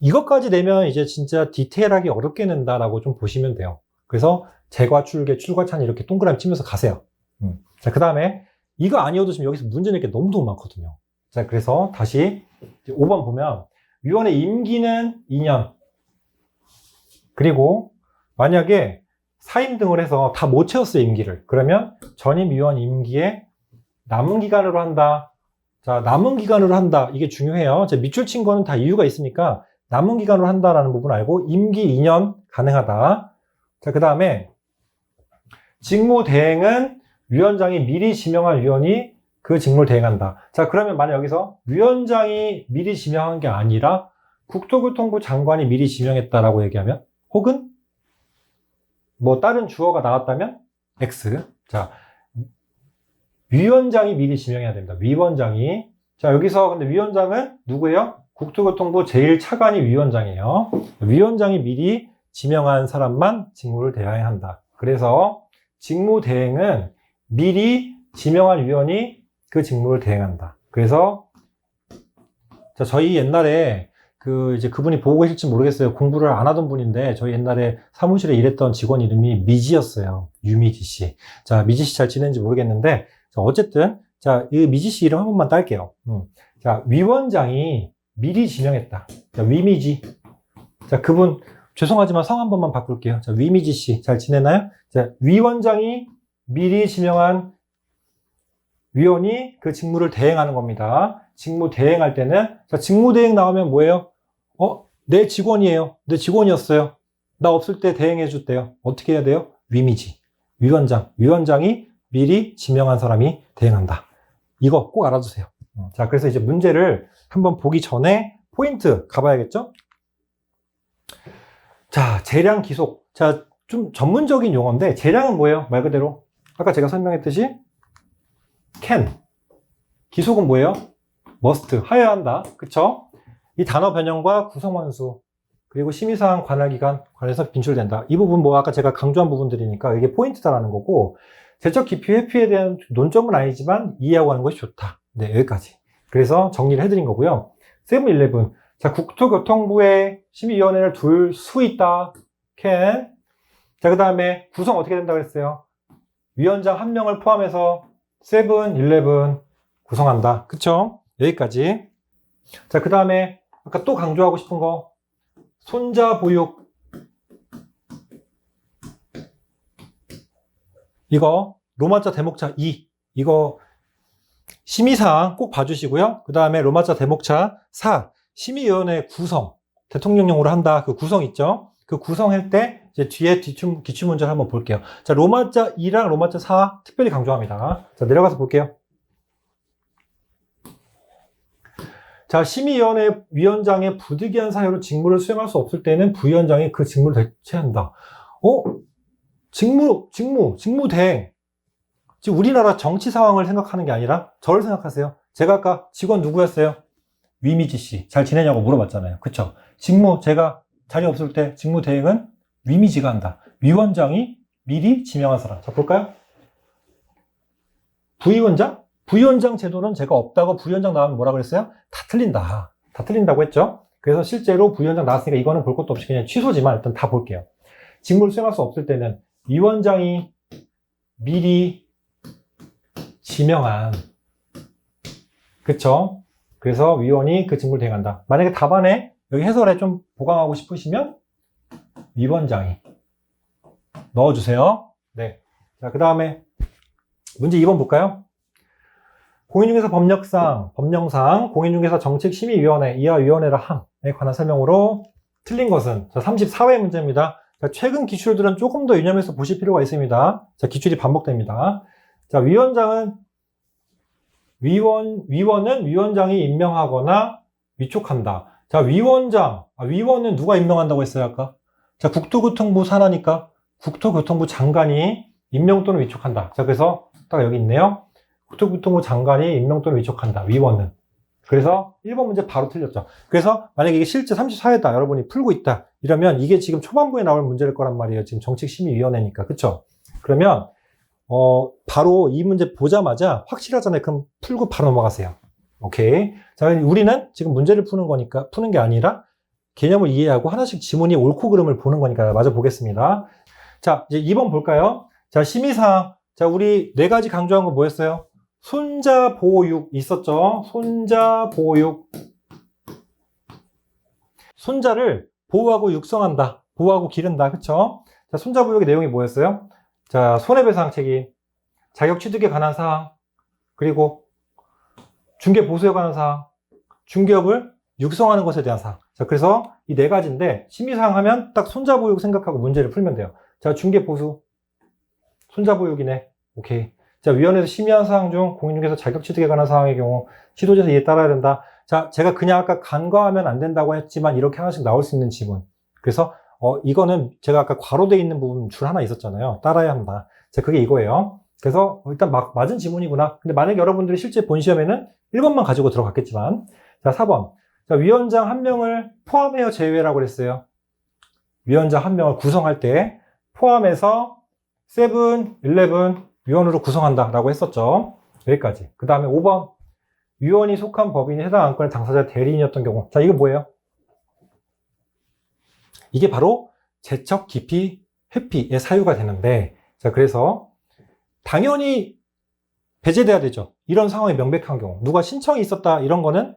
이것까지 내면 이제 진짜 디테일하게 어렵게 낸다라고 좀 보시면 돼요. 그래서 재과, 출계, 출과찬 이렇게 동그라미 치면서 가세요. 자, 그 다음에 이거 아니어도 지금 여기서 문제 낼 게 너무 많거든요. 자, 그래서 다시 5번 보면 위원회 임기는 2년. 그리고 만약에 사임 등을 해서 다 못 채웠어요, 임기를. 그러면 전임 위원 임기에 남은 기간으로 한다. 자, 남은 기간으로 한다. 이게 중요해요. 자, 밑줄 친 거는 다 이유가 있으니까 남은 기간으로 한다라는 부분 알고 임기 2년 가능하다. 자, 그 다음에 직무 대행은 위원장이 미리 지명한 위원이 그 직무를 대행한다. 자, 그러면 만약 여기서 위원장이 미리 지명한 게 아니라 국토교통부 장관이 미리 지명했다라고 얘기하면 혹은 뭐 다른 주어가 나왔다면 X. 자, 위원장이 미리 지명해야 됩니다. 위원장이. 자, 여기서 근데 위원장은 누구예요? 국토교통부 제1차관이 위원장이에요. 위원장이 미리 지명한 사람만 직무를 대행한다. 그래서 직무 대행은 미리 지명한 위원이 그 직무를 대행한다. 그래서 자, 저희 옛날에 이제 그분이 보고 계실지 모르겠어요. 공부를 안 하던 분인데 저희 옛날에 사무실에 일했던 직원 이름이 미지였어요. 유미지 씨. 자, 미지 씨 잘 지낸지 모르겠는데 자, 어쨌든 자, 이 미지 씨 이름 한 번만 딸게요. 자, 위원장이 미리 지명했다. 자, 위미지. 자, 그분 죄송하지만 성 한 번만 바꿀게요. 자, 위미지 씨 잘 지내나요? 자, 위원장이 미리 지명한 위원이 그 직무를 대행하는 겁니다. 직무 대행할 때는 자, 직무 대행 나오면 뭐예요? 내 직원이에요. 내 직원이었어요. 나 없을 때 대행해 줬대요. 어떻게 해야 돼요? 위미지. 위원장이 미리 지명한 사람이 대행한다. 이거 꼭 알아두세요. 자, 그래서 이제 문제를 한번 보기 전에 포인트 가봐야겠죠? 자, 재량 기속. 자, 좀 전문적인 용어인데 재량은 뭐예요? 말 그대로 아까 제가 설명했듯이 can. 기속은 뭐예요? must, 하여야 한다. 그쵸? 이 단어 변형과 구성원수, 그리고 심의사항 관할기간 관해서 빈출된다. 이 부분 뭐 아까 제가 강조한 부분들이니까 이게 포인트다라는 거고, 제적 기피 회피에 대한 논점은 아니지만 이해하고 하는 것이 좋다. 네, 여기까지. 그래서 정리를 해드린 거고요. 세븐일레븐. 자, 국토교통부에 심의위원회를 둘 수 있다. can. 자, 그 다음에 구성 어떻게 된다고 했어요? 위원장 한 명을 포함해서 세븐일레븐 구성한다. 그쵸? 여기까지. 자, 그 다음에 아까 또 강조하고 싶은 거. 손자 보육. 이거 로마자 대목차 2. 이거 심의사항 꼭 봐주시고요. 그 다음에 로마자 대목차 4. 심의위원회 구성. 대통령령으로 한다. 그 구성 있죠? 그 구성할 때 이제 뒤에 기출문제를 한번 볼게요. 자, 로마자 2랑 로마자 4 특별히 강조합니다. 자, 내려가서 볼게요. 자, 심의위원회 위원장의 부득이한 사유로 직무를 수행할 수 없을 때는 부위원장이 그 직무를 대체한다. 직무 대행. 지금 우리나라 정치 상황을 생각하는 게 아니라 저를 생각하세요. 제가 아까 직원 누구였어요? 위미지 씨. 잘 지내냐고 물어봤잖아요. 그쵸? 제가 자리 없을 때 직무 대행은 위미지가 한다. 위원장이 미리 지명한 사람. 자, 볼까요? 부위원장? 부위원장 제도는 제가 없다고 부위원장 나오면 뭐라 그랬어요? 다 틀린다. 다 틀린다고 했죠? 그래서 실제로 부위원장 나왔으니까 이거는 볼 것도 없이 그냥 취소지만 일단 다 볼게요. 직무를 수행할 수 없을 때는 위원장이 미리 지명한, 그쵸? 그래서 위원이 그 직무를 대행한다. 만약에 답안에 여기 해설에 좀 보강하고 싶으시면 위원장이 넣어주세요. 네. 자, 그 다음에 문제 2번 볼까요? 공인중개사 법령상 공인중개사 정책심의위원회 이하 위원회라 함에 관한 설명으로 틀린 것은, 자, 34회 문제입니다. 자, 최근 기출들은 조금 더 유념해서 보실 필요가 있습니다. 자, 기출이 반복됩니다. 자, 위원은 위원장이 임명하거나 위촉한다. 자, 위원은 누가 임명한다고 했어요, 아까? 자, 국토교통부 산하니까 국토교통부 장관이 임명 또는 위촉한다. 자, 그래서 딱 여기 있네요. 국토교통부 장관이 임명 또는 위촉한다. 위원은. 그래서 1번 문제 바로 틀렸죠. 그래서 만약에 이게 실제 34회다. 여러분이 풀고 있다. 이러면 이게 지금 초반부에 나올 문제일 거란 말이에요. 지금 정책심의위원회니까. 그쵸? 그러면 바로 이 문제 보자마자 확실하잖아요. 그럼 풀고 바로 넘어가세요. 오케이. 자, 우리는 지금 문제를 푸는 게 아니라 개념을 이해하고 하나씩 지문이 옳고 그름을 보는 거니까 마저 보겠습니다. 자, 이제 2번 볼까요? 자, 심의사항. 자, 우리 4가지 강조한 거 뭐였어요? 손자 보육 있었죠? 손자 보육. 손자를 보호하고 육성한다. 보호하고 기른다. 그쵸? 자, 손자 보육의 내용이 뭐였어요? 자, 손해배상 책임, 자격 취득에 관한 사항, 그리고 중개 보수에 관한 사항, 중개업을 육성하는 것에 대한 사항. 자, 그래서 이 4가지인데 심의사항 하면 딱 손자 보육 생각하고 문제를 풀면 돼요. 자, 중개 보수, 손자 보육이네. 오케이. 자, 위원회에서 심의한 사항 중 공인중개사 자격 취득에 관한 사항의 경우 시도지에서 이에 따라야 된다. 자, 제가 그냥 아까 간과하면 안 된다고 했지만 이렇게 하나씩 나올 수 있는 지문. 그래서 이거는 제가 아까 괄호되어 있는 부분 줄 하나 있었잖아요. 따라야 한다. 자, 그게 이거예요. 그래서 일단 맞은 지문이구나. 근데 만약에 여러분들이 실제 본 시험에는 1번만 가지고 들어갔겠지만, 자, 4번. 자, 위원장 한 명을 포함하여 제외라고 그랬어요. 위원장 한 명을 구성할 때 포함해서 7, 11 위원으로 구성한다 라고 했었죠. 여기까지. 그 다음에 5번. 위원이 속한 법인이 해당 안건의 당사자 대리인이었던 경우. 자, 이거 뭐예요? 이게 바로 제척 기피 회피의 사유가 되는데, 자, 그래서 당연히 배제돼야 되죠. 이런 상황이 명백한 경우. 누가 신청이 있었다 이런 거는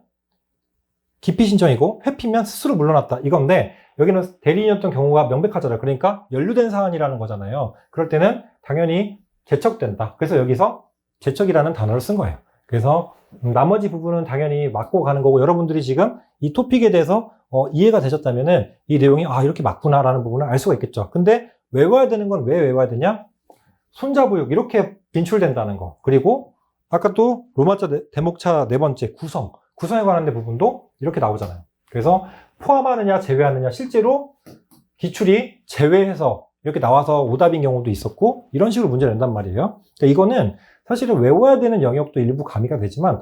기피 신청이고, 회피면 스스로 물러났다 이건데, 여기는 대리인이었던 경우가 명백하잖아요. 그러니까 연루된 사안이라는 거잖아요. 그럴 때는 당연히 제척된다. 그래서 여기서 제척이라는 단어를 쓴 거예요. 그래서 나머지 부분은 당연히 맞고 가는 거고, 여러분들이 지금 이 토픽에 대해서 이해가 되셨다면은 이 내용이 이렇게 맞구나라는 부분을 알 수가 있겠죠. 근데 외워야 되는 건 왜 외워야 되냐? 손자보육 이렇게 빈출된다는 거. 그리고 아까 또 로마자 대목차 4번째 구성에 관한 부분도 이렇게 나오잖아요. 그래서 포함하느냐 제외하느냐, 실제로 기출이 제외해서 이렇게 나와서 오답인 경우도 있었고, 이런 식으로 문제를 낸단 말이에요. 그러니까 이거는 사실은 외워야 되는 영역도 일부 가미가 되지만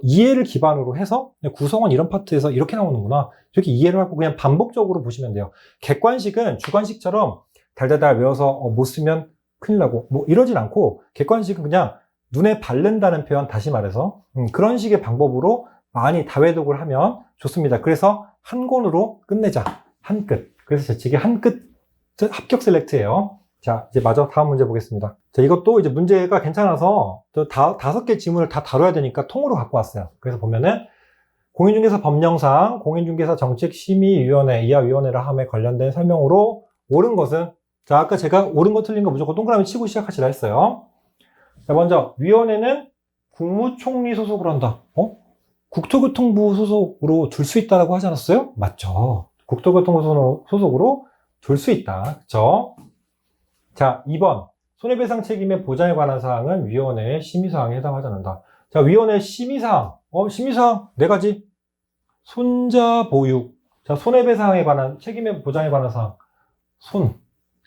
이해를 기반으로 해서 구성원 이런 파트에서 이렇게 나오는구나. 이렇게 이해를 하고 그냥 반복적으로 보시면 돼요. 객관식은 주관식처럼 달달달 외워서 못 쓰면 큰일 나고 뭐 이러진 않고 객관식은 그냥 눈에 바른다는 표현 다시 말해서 그런 식의 방법으로 많이 다회독을 하면 좋습니다. 그래서 한 권으로 끝내자. 한 끝. 그래서 재치기 한 끝 합격 셀렉트예요. 자, 이제 마저 다음 문제 보겠습니다. 자, 이것도 이제 문제가 괜찮아서 5개 지문을 다 다뤄야 되니까 통으로 갖고 왔어요. 그래서 보면은 공인중개사 법령상 공인중개사 정책심의위원회 이하위원회라 함에 관련된 설명으로 옳은 것은, 자, 아까 제가 옳은 거 틀린 거 무조건 동그라미 치고 시작하시라 했어요. 자, 먼저 위원회는 국무총리 소속으로 한다. 국토교통부 소속으로 둘 수 있다라고 하지 않았어요? 맞죠. 국토교통부 소속으로 둘 수 있다. 그쵸? 자, 2번. 손해배상 책임의 보장에 관한 사항은 위원회의 심의사항에 해당하지 않는다. 자, 위원회의 심의사항. 심의사항 4가지. 손자 보육. 자, 손해배상에 관한, 책임의 보장에 관한 사항.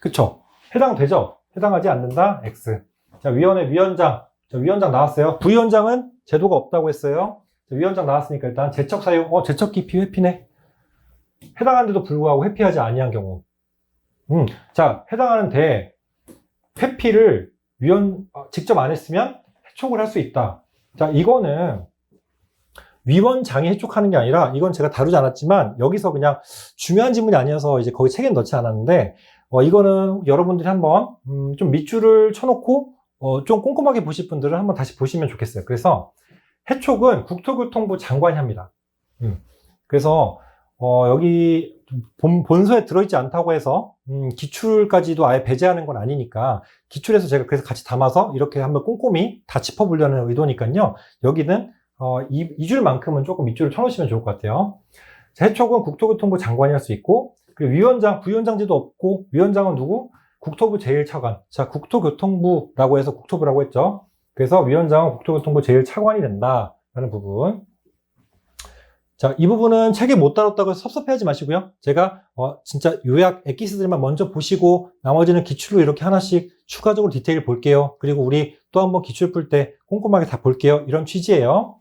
그쵸? 해당되죠? 해당하지 않는다. X. 자, 위원회 위원장. 자, 위원장 나왔어요. 부위원장은 제도가 없다고 했어요. 자, 위원장 나왔으니까 일단 제척 사유. 제척 기피 회피네. 해당하는데도 불구하고 회피하지 아니한 경우. 자, 해당하는데 회피를 직접 안 했으면 해촉을 할 수 있다. 자, 이거는 위원장이 해촉하는 게 아니라, 이건 제가 다루지 않았지만 여기서 그냥 중요한 지문이 아니어서 이제 거기 책에 넣지 않았는데, 이거는 여러분들이 한번 좀 밑줄을 쳐놓고 좀 꼼꼼하게 보실 분들은 한번 다시 보시면 좋겠어요. 그래서 해촉은 국토교통부 장관이 합니다. 그래서 여기 본서에 들어있지 않다고 해서 기출까지도 아예 배제하는 건 아니니까, 기출에서 제가 그래서 같이 담아서 이렇게 한번 꼼꼼히 다 짚어보려는 의도니까요. 여기는 이 줄만큼은 조금 밑줄을 쳐놓으시면 좋을 것 같아요. 자, 해촉은 국토교통부 장관이 할 수 있고, 그리고 위원장, 부위원장제도 없고, 위원장은 누구? 국토부 제1차관. 자, 국토교통부라고 해서 국토부라고 했죠. 그래서 위원장은 국토교통부 제1차관이 된다라는 부분. 자, 이 부분은 책에 못 다뤘다고 해서 섭섭해하지 마시고요. 제가 진짜 요약 엑기스들만 먼저 보시고 나머지는 기출로 이렇게 하나씩 추가적으로 디테일 볼게요. 그리고 우리 또 한번 기출 풀 때 꼼꼼하게 다 볼게요. 이런 취지예요.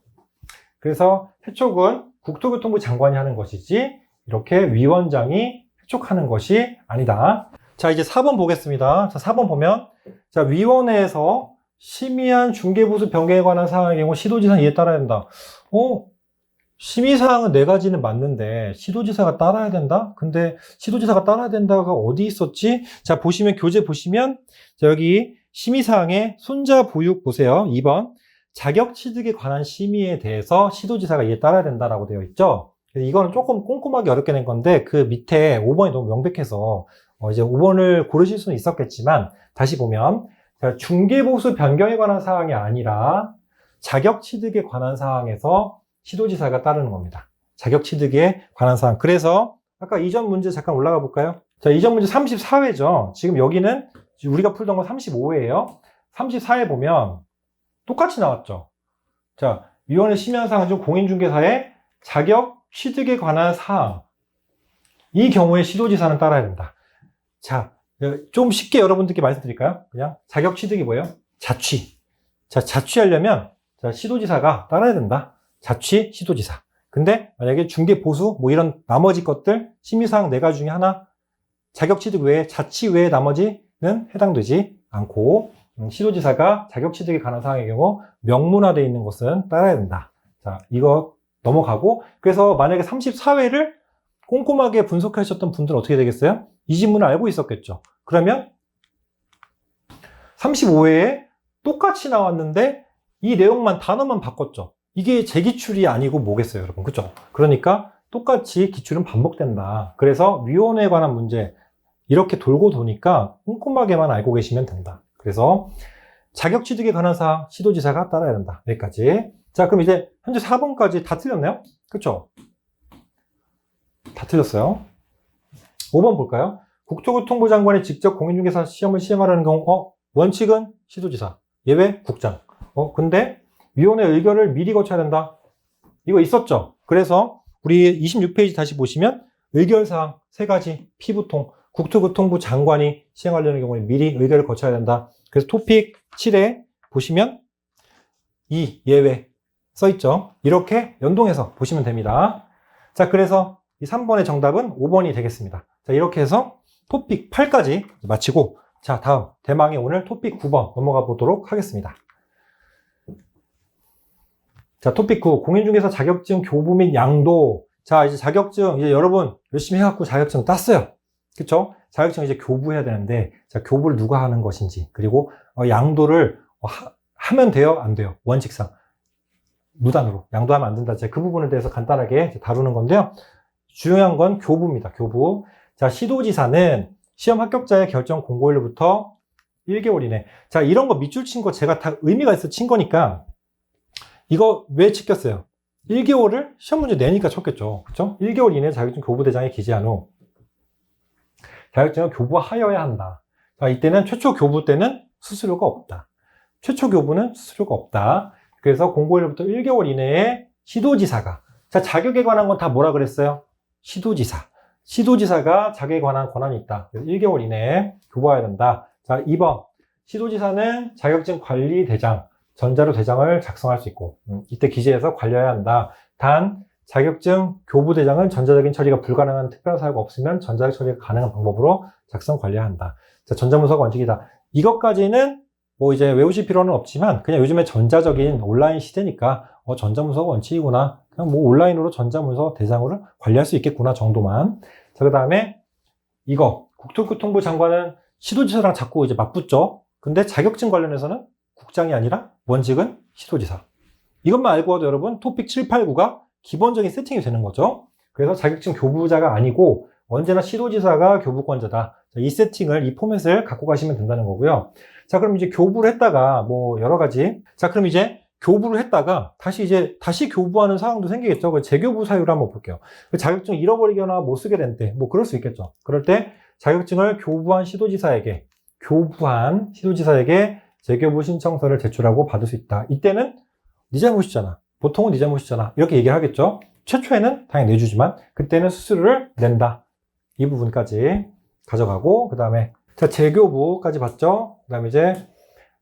그래서 해촉은 국토교통부 장관이 하는 것이지 이렇게 위원장이 해촉하는 것이 아니다. 자, 이제 4번 보겠습니다. 자, 4번 보면, 자, 위원회에서 심의한 중개보수 변경에 관한 사항의 경우 시도지사 이에 따라야 된다. 심의사항은 4가지는 맞는데 시도지사가 따라야 된다? 근데 시도지사가 따라야 된다가 어디 있었지? 자, 보시면 교재 보시면, 자, 여기 심의사항에 손자 보육 보세요. 2번. 자격 취득에 관한 심의에 대해서 시도지사가 이에 따라야 된다라고 되어 있죠. 그래서 이거는 조금 꼼꼼하게 어렵게 낸 건데 그 밑에 5번이 너무 명백해서 이제 5번을 고르실 수는 있었겠지만, 다시 보면 중개보수 변경에 관한 사항이 아니라 자격 취득에 관한 사항에서 시도지사가 따르는 겁니다. 자격 취득에 관한 사항. 그래서 아까 이전 문제 잠깐 올라가 볼까요? 자, 이전 문제 34회죠. 지금 여기는 우리가 풀던 건 35회예요. 34회 보면 똑같이 나왔죠. 자, 위원회 심의한 사항은 좀 공인중개사의 자격 취득에 관한 사항. 이 경우에 시도지사는 따라야 된다. 자, 좀 쉽게 여러분들께 말씀드릴까요? 그냥 자격 취득이 뭐예요? 자취. 자, 자취하려면 시도지사가 따라야 된다. 자취, 시도지사. 근데 만약에 중개보수 뭐 이런 나머지 것들 심의사항 4가지 중에 하나, 자격 취득 외에, 자취 외에 나머지는 해당되지 않고 시도지사가 자격 취득에 관한 사항의 경우 명문화되어 있는 것은 따라야 된다. 자, 이거 넘어가고, 그래서 만약에 34회를 꼼꼼하게 분석하셨던 분들은 어떻게 되겠어요? 이 지문을 알고 있었겠죠. 그러면 35회에 똑같이 나왔는데 이 내용만, 단어만 바꿨죠. 이게 재기출이 아니고 뭐겠어요, 여러분. 그죠? 그러니까 똑같이 기출은 반복된다. 그래서 위원회에 관한 문제 이렇게 돌고 도니까 꼼꼼하게만 알고 계시면 된다. 그래서 자격 취득에 관한 사항 시도지사가 따라야 된다. 여기까지. 자, 그럼 이제 현재 4번까지 다 틀렸나요? 그쵸? 다 틀렸어요. 5번 볼까요? 국토교통부 장관이 직접 공인중개사 시험을 시행하려는 경우, 원칙은 시도지사, 예외 국장. 근데 위원회 의결을 미리 거쳐야 된다. 이거 있었죠? 그래서 우리 26페이지 다시 보시면 의결사항 3가지, 피부통, 국토교통부 장관이 시행하려는 경우에 미리 의결을 거쳐야 된다. 그래서 토픽 7에 보시면 2, 예외. 써있죠. 이렇게 연동해서 보시면 됩니다. 자, 그래서 이 3번의 정답은 5번이 되겠습니다. 자, 이렇게 해서 토픽 8까지 마치고, 자, 다음 대망의 오늘 토픽 9번 넘어가 보도록 하겠습니다. 자, 토픽 9, 공인중개사 자격증 교부 및 양도. 자, 이제 자격증, 이제 여러분 열심히 해갖고 자격증 땄어요. 그쵸? 자격증 이제 교부해야 되는데, 자, 교부를 누가 하는 것인지, 그리고 양도를 하면 돼요? 안 돼요? 원칙상. 무단으로. 양도하면 안 된다. 그 부분에 대해서 간단하게 다루는 건데요. 중요한 건 교부입니다. 교부. 자, 시도지사는 시험 합격자의 결정 공고일로부터 1개월 이내. 자, 이런 거 밑줄 친 거 제가 다 의미가 있어 친 거니까, 이거 왜 찍혔어요? 1개월을 시험 문제 내니까 쳤겠죠. 그쵸? 1개월 이내에 자격증 교부대장에 기재한 후 자격증을 교부하여야 한다. 자, 이때는 최초 교부 때는 수수료가 없다. 최초 교부는 수수료가 없다. 그래서 공고일로부터 1개월 이내에 시도지사가, 자, 자격에 관한 건 다 뭐라 그랬어요? 시도지사. 시도지사가 자격에 관한 권한이 있다. 1개월 이내에 교부해야 된다. 자, 2번. 시도지사는 자격증 관리대장, 전자로 대장을 작성할 수 있고, 이때 기재해서 관리해야 한다. 단, 자격증 교부대장은 전자적인 처리가 불가능한 특별한 사유가 없으면 전자적 처리가 가능한 방법으로 작성 관리해야 한다. 자, 전자문서가 원칙이다. 이것까지는 뭐 이제 외우실 필요는 없지만, 그냥 요즘에 전자적인 온라인 시대니까, 전자문서가 원칙이구나. 그냥 뭐 온라인으로 전자문서 대장으로 관리할 수 있겠구나 정도만. 자, 그 다음에 이거, 국토교통부 장관은 시도지사랑 자꾸 이제 맞붙죠. 근데 자격증 관련해서는 국장이 아니라 원칙은 시도지사. 이것만 알고 와도 여러분 토픽 7, 8, 9가 기본적인 세팅이 되는 거죠. 그래서 자격증 교부자가 아니고 언제나 시도지사가 교부권자다. 이 세팅을, 이 포맷을 갖고 가시면 된다는 거고요. 자, 그럼 이제 교부를 했다가 뭐 여러 가지. 자, 그럼 이제 교부를 했다가 다시 교부하는 상황도 생기겠죠. 그 재교부 사유를 한번 볼게요. 자격증 잃어버리거나 못 쓰게 된 때, 뭐 그럴 수 있겠죠. 그럴 때 자격증을 교부한 시도지사에게 재교부 신청서를 제출하고 받을 수 있다. 이때는 네 잘못이잖아. 보통은 네 잘못이잖아. 이렇게 얘기를 하겠죠. 최초에는 당연히 내주지만 그때는 수수료를 낸다. 이 부분까지 가져가고, 그 다음에 자, 재교부까지 봤죠. 그 다음에 이제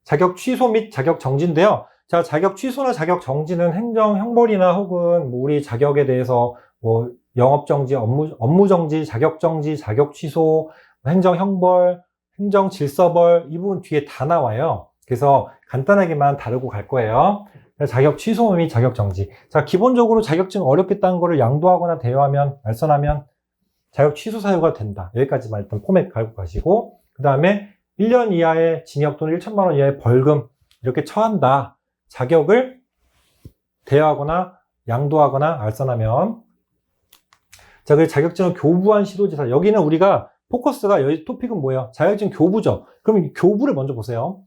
자격 취소 및 자격 정지인데요. 자, 자격 취소나 자격 정지는 행정 형벌이나 혹은 뭐 우리 자격에 대해서 뭐 영업 정지, 업무 정지, 자격 정지, 자격 취소, 행정 형벌, 행정 질서벌, 이 부분 뒤에 다 나와요. 그래서 간단하게만 다루고 갈 거예요. 자격 취소 및 자격 정지. 자, 기본적으로 자격증 어렵게 딴 거를 양도하거나 대여하면, 알선하면 자격 취소 사유가 된다. 여기까지만 일단 포맷 갈고 가시고, 그 다음에 1년 이하의 징역 또는 1천만 원 이하의 벌금 이렇게 처한다. 자격을 대여하거나 양도하거나 알선하면. 자, 그래서 자격증을 교부한 시도지사. 여기는 우리가 포커스가, 여기 토픽은 뭐예요? 자격증 교부죠. 그럼 교부를 먼저 보세요.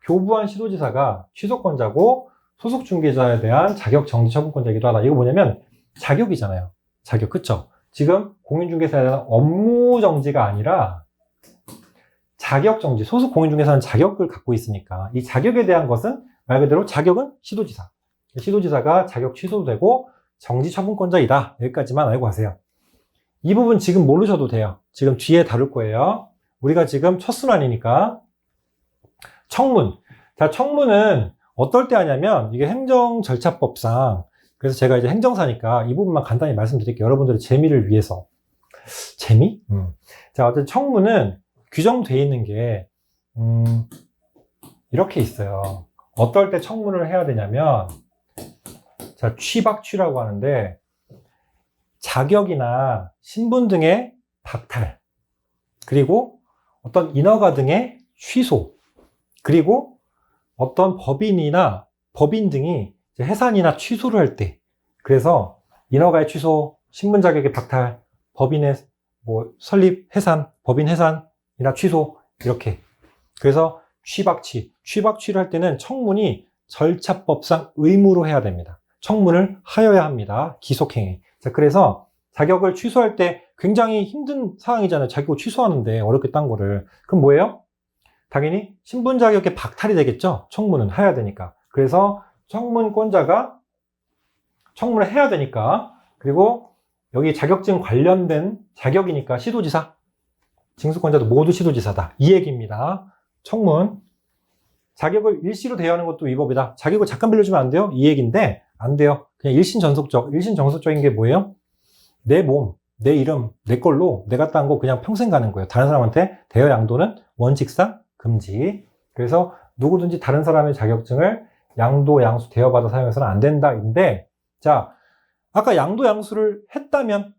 교부한 시도지사가 취소권자고 소속 중개자에 대한 자격 정지 처분권자이기도 하다. 이거 뭐냐면 자격이잖아요. 자격, 그쵸? 지금 공인중개사에 대한 업무 정지가 아니라 자격 정지. 소속 공인중개사는 자격을 갖고 있으니까 이 자격에 대한 것은 말 그대로 자격은 시도지사. 시도지사가 자격 취소도 되고 정지 처분권자이다. 여기까지만 알고 가세요. 이 부분 지금 모르셔도 돼요. 지금 뒤에 다룰 거예요. 우리가 지금 첫 순환이니까. 청문. 자, 청문은 어떨 때 하냐면 이게 행정절차법상, 그래서 제가 이제 행정사니까 이 부분만 간단히 말씀드릴게요. 여러분들의 재미를 위해서. 재미? 자, 어쨌든 청문은 규정되어 있는 게 이렇게 있어요. 어떨 때 청문을 해야 되냐면, 자, 취박취라고 하는데 자격이나 신분 등의 박탈, 그리고 어떤 인허가 등의 취소, 그리고 어떤 법인이나 법인 등이 해산이나 취소를 할 때, 그래서 인허가의 취소, 신분 자격의 박탈, 법인의 뭐 설립, 해산, 법인 해산이나 취소, 이렇게. 그래서 취박취를 할 때는 청문이 절차법상 의무로 해야 됩니다. 청문을 하여야 합니다. 기속행위. 자, 그래서 자격을 취소할 때 굉장히 힘든 상황이잖아요. 자격을 취소하는데 어렵게 딴 거를. 그럼 뭐예요? 당연히 신분 자격의 박탈이 되겠죠. 청문은 해야 되니까. 그래서 청문권자가 청문을 해야 되니까. 그리고 여기 자격증 관련된 자격이니까 시도지사, 징수권자도 모두 시도지사다. 이 얘기입니다. 청문. 자격을 일시로 대여하는 것도 위법이다. 자격을 잠깐 빌려주면 안 돼요? 이 얘기인데, 안 돼요. 그냥 일신전속적인 게 뭐예요? 내 몸, 내 이름, 내 걸로 내가 딴 거 그냥 평생 가는 거예요. 다른 사람한테 대여 양도는 원칙상 금지. 그래서 누구든지 다른 사람의 자격증을 양도, 양수, 대여받아 사용해서는 안 된다인데, 자, 아까 양도, 양수를 했다면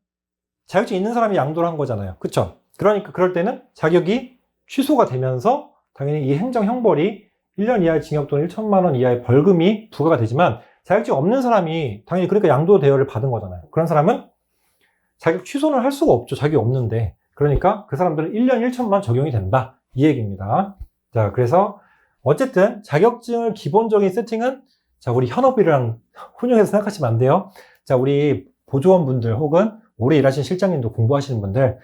자격증 있는 사람이 양도를 한 거잖아요. 그쵸? 그러니까 그럴 때는 자격이 취소가 되면서 당연히 이 행정 형벌이 1년 이하의 징역 또는 1천만 원 이하의 벌금이 부과가 되지만 자격증 없는 사람이 당연히 그러니까 양도 대여를 받은 거잖아요. 그런 사람은 자격 취소는 할 수가 없죠. 자격이 없는데. 그러니까 그 사람들은 1년 1천만 적용이 된다. 이 얘기입니다. 자, 그래서 어쨌든 자격증을 기본적인 세팅은 자, 우리 현업이랑 혼용해서 생각하시면 안 돼요. 자, 우리 보조원분들 혹은 오래 일하신 실장님도 공부하시는 분들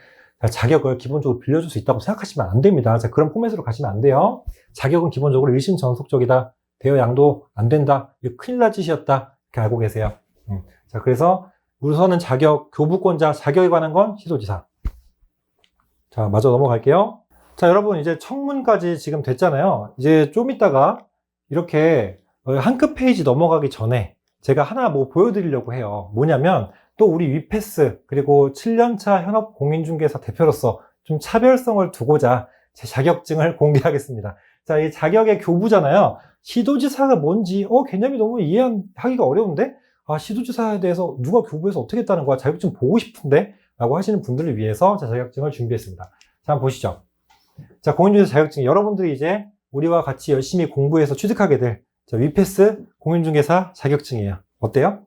자격을 기본적으로 빌려줄 수 있다고 생각하시면 안 됩니다. 자, 그런 포맷으로 가시면 안 돼요. 자격은 기본적으로 일심전속적이다. 대여 양도 안 된다. 이거 큰일 날 짓이었다. 이렇게 알고 계세요. 자, 그래서 우선은 자격, 교부권자 자격에 관한 건 시도지사. 자, 마저 넘어갈게요. 자, 여러분 이제 청문까지 지금 됐잖아요. 이제 좀 이따가 이렇게 한 급 페이지 넘어가기 전에 제가 하나 뭐 보여드리려고 해요. 뭐냐면 또 우리 위패스 그리고 7년차 현업 공인중개사 대표로서 좀 차별성을 두고자 제 자격증을 공개하겠습니다. 자, 이 자격의 교부잖아요. 시도지사가 뭔지 개념이 너무 이해하기가 어려운데 시도지사에 대해서 누가 교부해서 어떻게 했다는 거야? 자격증 보고 싶은데? 라고 하시는 분들을 위해서 제 자격증을 준비했습니다. 자, 한번 보시죠. 자, 공인중개사 자격증 여러분들이 이제 우리와 같이 열심히 공부해서 취득하게 될 위패스 공인중개사 자격증이에요. 어때요?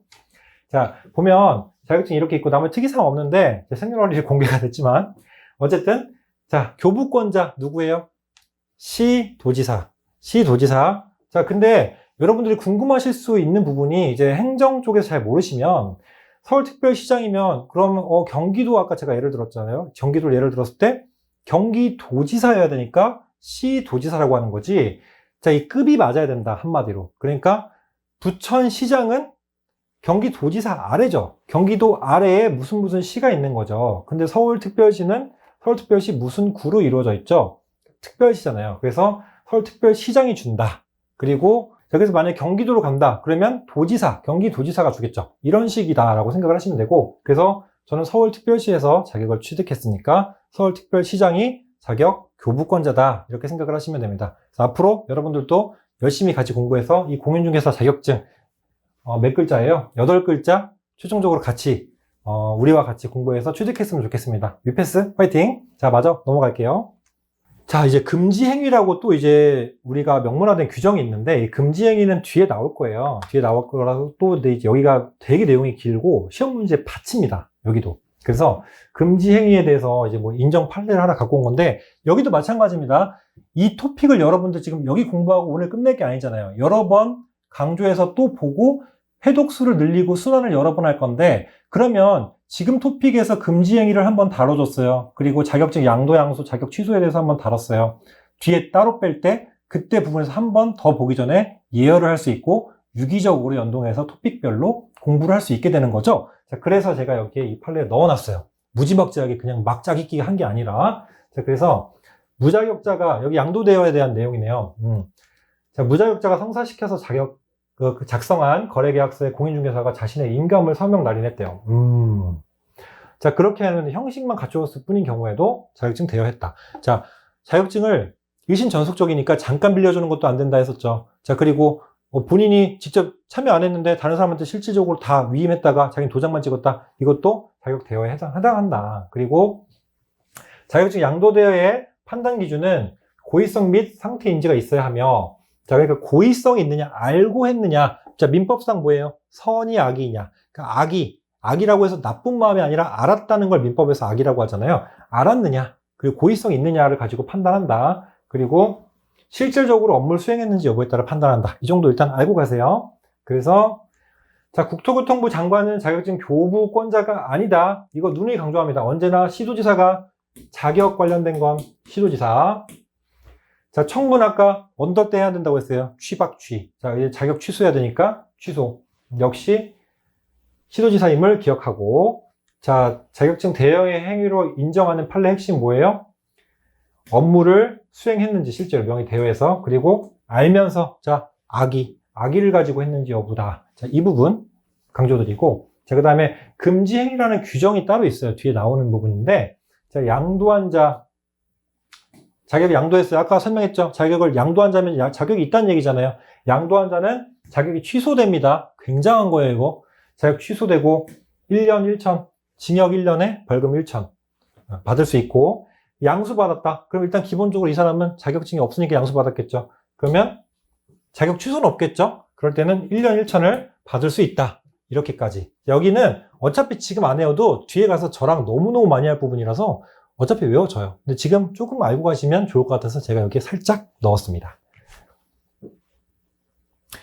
자, 보면 자격증이 이렇게 있고 나머지 특이사항 없는데 생년월일이 공개가 됐지만 어쨌든 자, 교부권자 누구예요? 시도지사. 자, 근데 여러분들이 궁금하실 수 있는 부분이 이제 행정 쪽에서 잘 모르시면 서울특별시장이면 그러면 경기도 아까 제가 예를 들었잖아요. 경기도를 예를 들었을 때 경기도지사여야 되니까 시도지사라고 하는 거지. 자, 이 급이 맞아야 된다 한마디로. 그러니까 부천시장은 경기도지사 아래죠. 경기도 아래에 무슨 시가 있는 거죠. 근데 서울특별시는 서울특별시 무슨 구로 이루어져 있죠? 특별시잖아요. 그래서 서울특별시장이 준다. 그리고 그래서 만약에 경기도로 간다. 그러면 도지사, 경기도지사가 주겠죠. 이런 식이다라고 생각을 하시면 되고 그래서 저는 서울특별시에서 자격을 취득했으니까 서울특별시장이 자격 교부권자다. 이렇게 생각을 하시면 됩니다. 그래서 앞으로 여러분들도 열심히 같이 공부해서 이 공인중개사 자격증 몇 글자예요? 8글자 최종적으로 같이 우리와 같이 공부해서 취득했으면 좋겠습니다. 위패스 화이팅! 자, 마저 넘어갈게요. 자, 이제 금지행위라고 또 이제 우리가 명문화된 규정이 있는데 이 금지행위는 뒤에 나올 거예요. 뒤에 나올 거라서 또 이제 여기가 되게 내용이 길고 시험 문제 받칩니다. 여기도. 그래서 금지행위에 대해서 이제 뭐 인정 판례를 하나 갖고 온 건데 여기도 마찬가지입니다. 이 토픽을 여러분들 지금 여기 공부하고 오늘 끝낼 게 아니잖아요. 여러 번 강조해서 또 보고 해독수를 늘리고 순환을 여러 번 할 건데 그러면 지금 토픽에서 금지행위를 한번 다뤄줬어요. 그리고 자격증 양도, 양수, 자격 취소에 대해서 한번 다뤘어요. 뒤에 따로 뺄 때 그때 부분에서 한 번 더 보기 전에 예열을 할 수 있고 유기적으로 연동해서 토픽별로 공부를 할 수 있게 되는 거죠. 자, 그래서 제가 여기에 이 판례에 넣어놨어요. 무지막지하게 그냥 막 짜깁기 한 게 아니라 자, 그래서 무자격자가 여기 양도대여에 대한 내용이네요. 자, 무자격자가 성사시켜서 작성한 거래계약서에 공인중개사가 자신의 임감을 서명 날인했대요. 자, 그렇게 하는 형식만 갖추었을 뿐인 경우에도 자격증 대여했다. 자, 자격증을 일신전속적이니까 잠깐 빌려주는 것도 안 된다 했었죠. 자, 그리고 본인이 직접 참여 안 했는데 다른 사람한테 실질적으로 다 위임했다가 자기 도장만 찍었다. 이것도 자격 대여에 해당한다. 그리고 자격증 양도 대여의 판단 기준은 고의성 및 상태 인지가 있어야 하며 자, 그러니까 고의성이 있느냐, 알고 했느냐. 자, 민법상 뭐예요? 선이 악이냐. 그러니까 악이라고 해서 나쁜 마음이 아니라 알았다는 걸 민법에서 악이라고 하잖아요. 알았느냐, 그리고 고의성이 있느냐를 가지고 판단한다. 그리고 실질적으로 업무를 수행했는지 여부에 따라 판단한다. 이 정도 일단 알고 가세요. 그래서 자, 국토교통부 장관은 자격증 교부권자가 아니다. 이거 누누이 강조합니다. 언제나 시도지사가 자격 관련된 건 시도지사. 자, 청문 아까 언더 때 해야 된다고 했어요. 취박취. 자, 이제 자격 취소해야 되니까 취소. 역시 시도지사임을 기억하고 자, 자격증 대여의 행위로 인정하는 판례 핵심 뭐예요? 업무를 수행했는지 실제로 명의 대여해서 그리고 알면서 자, 악의를 가지고 했는지 여부다. 자, 이 부분 강조드리고, 자, 그 다음에 금지행위라는 규정이 따로 있어요. 뒤에 나오는 부분인데, 자, 양도한 자, 자격을 양도했어요. 아까 설명했죠. 자격을 양도한 자면 자격이 있다는 얘기잖아요. 양도한 자는 자격이 취소됩니다. 굉장한 거예요, 이거. 자격 취소되고 1년 1천, 징역 1년에 벌금 1천 받을 수 있고, 양수받았다. 그럼 일단 기본적으로 이 사람은 자격증이 없으니까 양수받았겠죠. 그러면 자격 취소는 없겠죠. 그럴 때는 1년 1천을 받을 수 있다. 이렇게까지. 여기는 어차피 지금 안 외워도 뒤에 가서 저랑 너무너무 많이 할 부분이라서 어차피 외워져요. 근데 지금 조금 알고 가시면 좋을 것 같아서 제가 여기에 살짝 넣었습니다.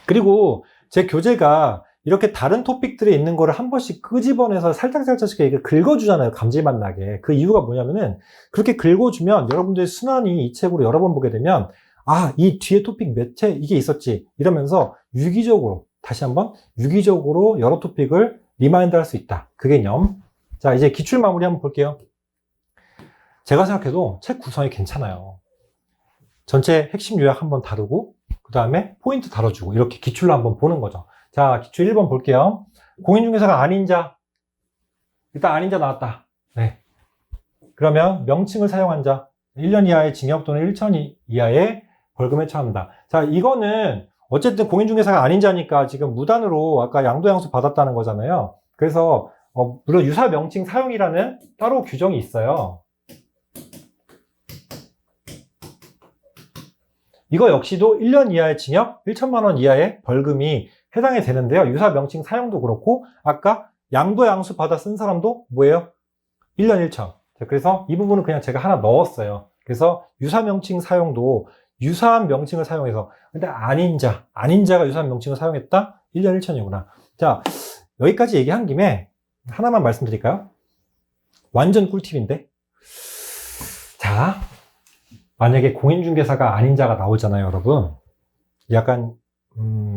그리고 제 교재가 이렇게 다른 토픽들에 있는 거를 한 번씩 끄집어내서 살짝살짝씩 이렇게 긁어주잖아요. 감질맛 나게. 그 이유가 뭐냐면은 그렇게 긁어주면 여러분들이 순환이 이 책으로 여러 번 보게 되면 아, 이 뒤에 토픽 몇 책 이게 있었지 이러면서 유기적으로 다시 한번 유기적으로 여러 토픽을 리마인드 할 수 있다. 그 개념. 자, 이제 기출 마무리 한번 볼게요. 제가 생각해도 책 구성이 괜찮아요. 전체 핵심 요약 한번 다루고 그 다음에 포인트 다뤄주고 이렇게 기출로 한번 보는 거죠. 자, 기출 1번 볼게요. 공인중개사가 아닌 자. 일단 아닌 자 나왔다. 네. 그러면 명칭을 사용한 자. 1년 이하의 징역 또는 1천 이하의 벌금에 처한다. 자, 이거는 어쨌든 공인중개사가 아닌 자니까 지금 무단으로 아까 양도양수 받았다는 거잖아요. 그래서 물론 유사 명칭 사용이라는 따로 규정이 있어요. 이거 역시도 1년 이하의 징역, 1천만 원 이하의 벌금이 해당이 되는데요. 유사 명칭 사용도 그렇고 아까 양도양수 받아 쓴 사람도 뭐예요? 1년 1천. 그래서 이 부분은 그냥 제가 하나 넣었어요. 그래서 유사 명칭 사용도 유사한 명칭을 사용해서 근데 아닌 자가 유사한 명칭을 사용했다? 1년 1천이구나. 자, 여기까지 얘기한 김에 하나만 말씀드릴까요? 완전 꿀팁인데. 자, 만약에 공인중개사가 아닌 자가 나오잖아요, 여러분. 약간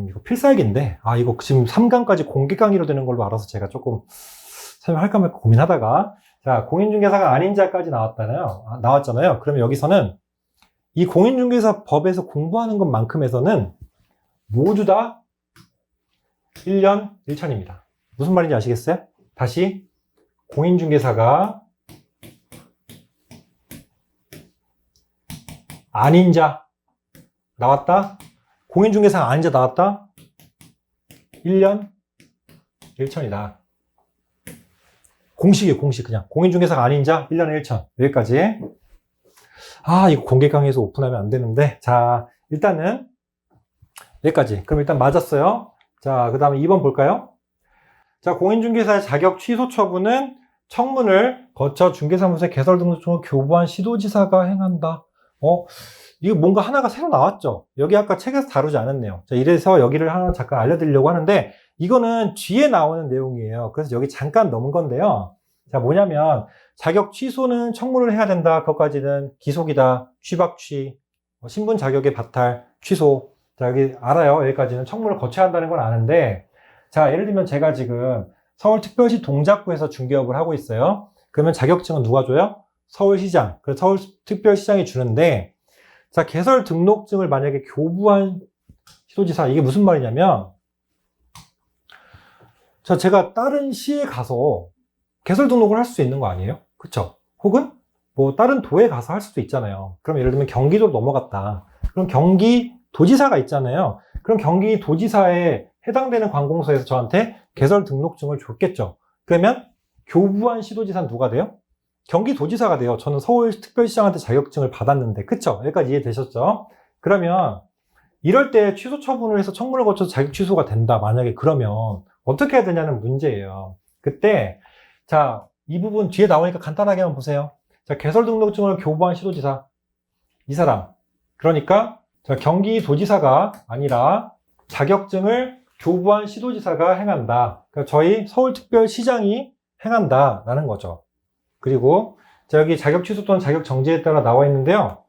이거 필살기인데 이거 지금 3강까지 공개 강의로 되는 걸로 알아서 제가 조금 설명할까 말까 고민하다가 자, 공인중개사가 아닌 자까지 나왔잖아요. 그러면 여기서는 이 공인중개사 법에서 공부하는 것만큼에서는 모두 다 1년 1천입니다. 무슨 말인지 아시겠어요? 다시 공인중개사가 아닌 자 나왔다. 공인중개사가 아닌 자 나왔다. 1년 1천이다. 공식이에요, 공식. 그냥 공인중개사가 아닌 자 1년에 1천. 여기까지. 이거 공개 강의에서 오픈하면 안 되는데. 자, 일단은 여기까지. 그럼 일단 맞았어요. 자, 그 다음에 2번 볼까요? 자, 공인중개사의 자격 취소 처분은 청문을 거쳐 중개사무소의 개설 등록증을 교부한 시도지사가 행한다. 이거 뭔가 하나가 새로 나왔죠? 여기 아까 책에서 다루지 않았네요. 자, 이래서 여기를 하나 잠깐 알려드리려고 하는데, 이거는 뒤에 나오는 내용이에요. 그래서 여기 잠깐 넘은 건데요. 자, 뭐냐면, 자격 취소는 청문을 해야 된다. 그것까지는 기속이다. 취박취, 신분 자격의 바탈, 취소. 자, 여기 알아요. 여기까지는 청문을 거쳐야 한다는 건 아는데, 자, 예를 들면 제가 지금 서울특별시 동작구에서 중개업을 하고 있어요. 그러면 자격증은 누가 줘요? 서울시장. 그래서 서울특별시장이 주는데, 자, 개설 등록증을 만약에 교부한 시도지사, 이게 무슨 말이냐면, 자, 제가 다른 시에 가서 개설 등록을 할 수 있는 거 아니에요? 그쵸? 혹은, 뭐, 다른 도에 가서 할 수도 있잖아요. 그럼 예를 들면 경기도로 넘어갔다. 그럼 경기도지사가 있잖아요. 그럼 경기도지사에 해당되는 관공서에서 저한테 개설 등록증을 줬겠죠. 그러면 교부한 시도지사는 누가 돼요? 경기도지사가 돼요. 저는 서울특별시장한테 자격증을 받았는데. 그쵸? 여기까지 이해되셨죠? 그러면 이럴 때 취소 처분을 해서 청문을 거쳐서 자격 취소가 된다. 만약에 그러면 어떻게 해야 되냐는 문제예요. 그때 자, 이 부분 뒤에 나오니까 간단하게 한번 보세요. 자, 개설 등록증을 교부한 시도지사. 이 사람. 그러니까 자, 경기도지사가 아니라 자격증을 교부한 시도지사가 행한다. 그러니까 저희 서울특별시장이 행한다라는 거죠. 그리고 자, 여기 자격 취소 또는 자격 정지에 따라 나와 있는데요.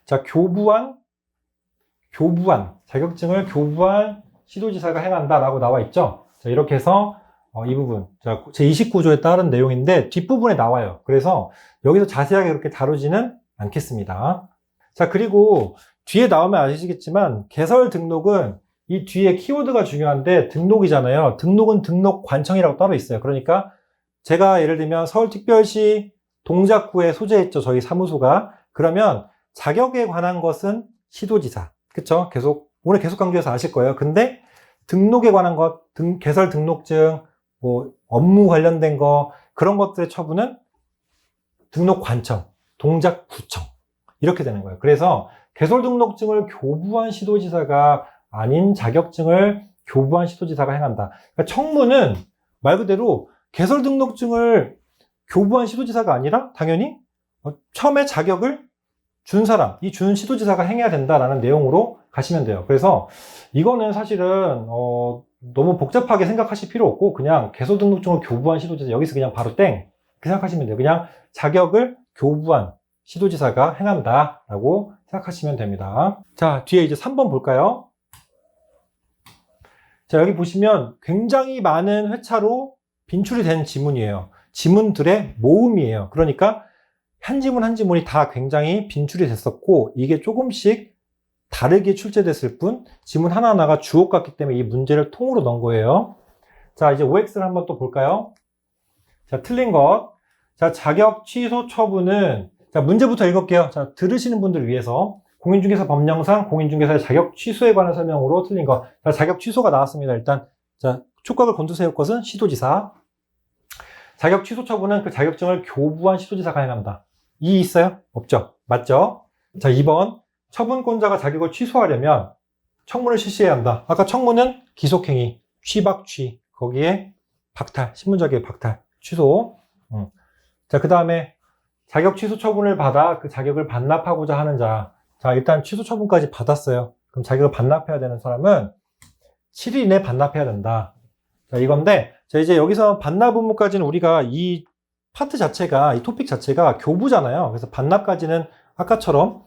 자, 교부한 자격증을 교부한 시도지사가 행한다라고 나와 있죠. 자, 이렇게 해서 이 부분 자, 제 29조에 따른 내용인데 뒷부분에 나와요. 그래서 여기서 자세하게 그렇게 다루지는 않겠습니다. 자, 그리고 뒤에 나오면 아시겠지만 개설 등록은 이 뒤에 키워드가 중요한데 등록이잖아요. 등록은 등록관청이라고 따로 있어요. 그러니까 제가 예를 들면 서울특별시 동작구에 소재했죠. 저희 사무소가. 그러면 자격에 관한 것은 시도지사. 그쵸? 오늘 계속 강조해서 아실 거예요. 근데 등록에 관한 것, 개설 등록증, 뭐 업무 관련된 거, 그런 것들의 처분은 등록관청, 동작구청. 이렇게 되는 거예요. 그래서 개설 등록증을 교부한 시도지사가 아닌 자격증을 교부한 시도지사가 행한다. 그러니까 청문은 말 그대로 개설 등록증을 교부한 시도지사가 아니라 당연히 처음에 자격을 준 사람, 이 준 시도지사가 행해야 된다라는 내용으로 가시면 돼요. 그래서 이거는 사실은 너무 복잡하게 생각하실 필요 없고 그냥 개설 등록증을 교부한 시도지사 여기서 그냥 바로 땡 이렇게 생각하시면 돼요. 그냥 자격을 교부한 시도지사가 행한다라고 생각하시면 됩니다. 자, 뒤에 이제 3번 볼까요? 자, 여기 보시면 굉장히 많은 회차로 빈출이 된 지문이에요. 지문들의 모음이에요. 그러니까 한 지문 한 지문이 다 굉장히 빈출이 됐었고 이게 조금씩 다르게 출제됐을 뿐 지문 하나하나가 주옥 같기 때문에 이 문제를 통으로 넣은 거예요. 자, 이제 OX를 한번 또 볼까요? 자, 틀린 것. 자, 자격 취소 처분은 자, 문제부터 읽을게요. 자, 들으시는 분들을 위해서 공인중개사 법령상 공인중개사의 자격 취소에 관한 설명으로 틀린 것. 자, 자격 취소가 나왔습니다. 일단 자, 촉각을 곤두세울 것은 시도지사. 자격 취소 처분은 그 자격증을 교부한 시도지사가 행한다. 이 있어요? 없죠? 맞죠? 자, 2번. 처분권자가 자격을 취소하려면 청문을 실시해야 한다. 아까 청문은 기속행위, 취박취, 거기에 박탈, 신분자격 박탈, 취소. 자, 그 다음에 자격 취소 처분을 받아 그 자격을 반납하고자 하는 자. 자, 일단 취소 처분까지 받았어요. 그럼 자격을 반납해야 되는 사람은 7일 이내에 반납해야 된다. 자, 이건데, 자, 이제 여기서 반납 의무까지는 우리가 이 파트 자체가, 이 토픽 자체가 교부잖아요. 그래서 반납까지는 아까처럼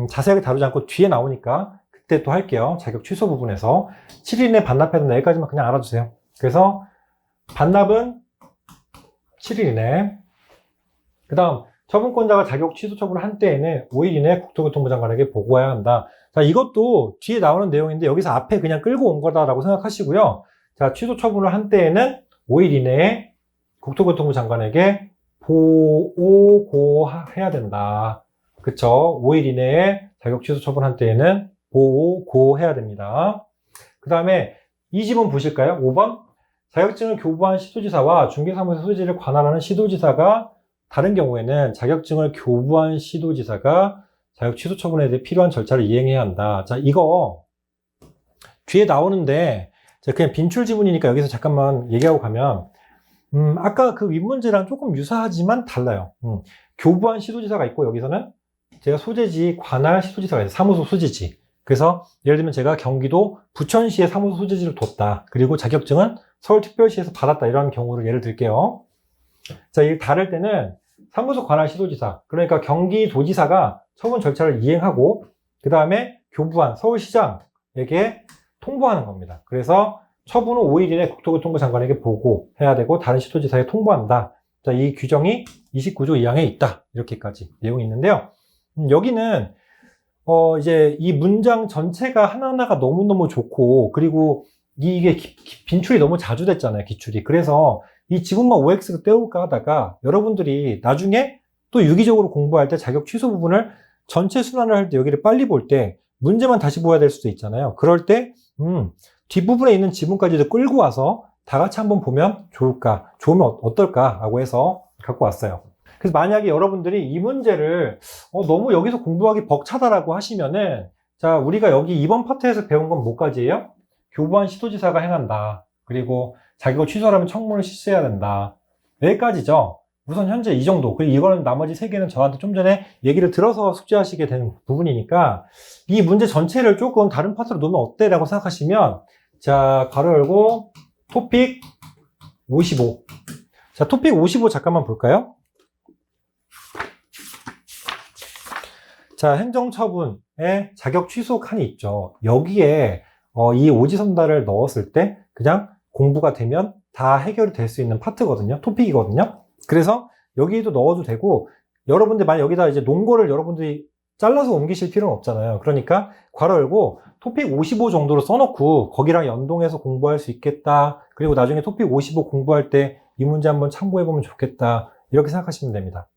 자세하게 다루지 않고 뒤에 나오니까 그때 또 할게요. 자격 취소 부분에서 7일 이내에 반납해야 된다. 여기까지만 그냥 알아주세요. 그래서 반납은 7일 이내. 그 다음, 처분권자가 자격 취소 처분을 한 때에는 5일 이내에 국토교통부 장관에게 보고해야 한다. 자, 이것도 뒤에 나오는 내용인데 여기서 앞에 그냥 끌고 온 거다라고 생각하시고요. 자, 취소 처분을 한 때에는 5일 이내에 국토교통부 장관에게 보고해야 된다. 그쵸? 5일 이내에 자격 취소 처분한 때에는 보고해야 됩니다. 그 다음에 이 지문 보실까요? 5번. 자격증을 교부한 시도지사와 중개사무소 소지를 관할하는 시도지사가 다른 경우에는 자격증을 교부한 시도지사가 자격 취소 처분에 대해 필요한 절차를 이행해야 한다. 자, 이거 뒤에 나오는데 그냥 빈출 지문이니까 여기서 잠깐만 얘기하고 가면 아까 그 윗문제랑 조금 유사하지만 달라요. 교부한 시도지사가 있고 여기서는 제가 소재지 관할 시도지사가 있어요. 사무소 소재지. 그래서 예를 들면 제가 경기도 부천시에 사무소 소재지를 뒀다. 그리고 자격증은 서울특별시에서 받았다. 이런 경우를 예를 들게요. 자, 이 다를 때는 사무소 관할 시도지사, 그러니까 경기도지사가 처분 절차를 이행하고 그 다음에 교부한 서울시장에게 통보하는 겁니다. 그래서 처분 후 5일 이내 국토교통부 장관에게 보고해야 되고 다른 시도지사에 통보한다. 자, 이 규정이 29조 2항에 있다. 이렇게까지 내용이 있는데요. 여기는 이제 이 문장 전체가 하나하나가 너무너무 좋고 그리고 이게 빈출이 너무 자주 됐잖아요. 기출이. 그래서 이 지문만 OX로 떼올까 하다가 여러분들이 나중에 또 유기적으로 공부할 때 자격 취소 부분을 전체 순환을 할 때 여기를 빨리 볼 때 문제만 다시 보아야 될 수도 있잖아요. 그럴 때 뒷부분에 있는 지문까지도 끌고 와서 다 같이 한번 보면 좋으면 어떨까 라고 해서 갖고 왔어요. 그래서 만약에 여러분들이 이 문제를 너무 여기서 공부하기 벅차다라고 하시면은 자, 우리가 여기 이번 파트에서 배운 건 뭐까지예요? 교부한 시도지사가 행한다. 그리고 자격을 취소하려면 청문을 실시해야 된다. 여기까지죠. 우선 현재 이 정도. 그리고 이거는 나머지 세 개는 저한테 좀 전에 얘기를 들어서 숙지하시게 된 부분이니까 이 문제 전체를 조금 다른 파트로 놓으면 어때? 라고 생각하시면 자, 가로 열고 토픽 55. 자, 토픽 55 잠깐만 볼까요? 자, 행정처분에 자격 취소 칸이 있죠. 여기에 이 오지선다를 넣었을 때 그냥 공부가 되면 다 해결이 될 수 있는 파트거든요. 토픽이거든요. 그래서 여기도 넣어도 되고 여러분들 만약 여기다 이제 논거를 여러분들이 잘라서 옮기실 필요는 없잖아요. 그러니까 괄호 열고 토픽 55 정도로 써놓고 거기랑 연동해서 공부할 수 있겠다. 그리고 나중에 토픽 55 공부할 때 이 문제 한번 참고해보면 좋겠다. 이렇게 생각하시면 됩니다.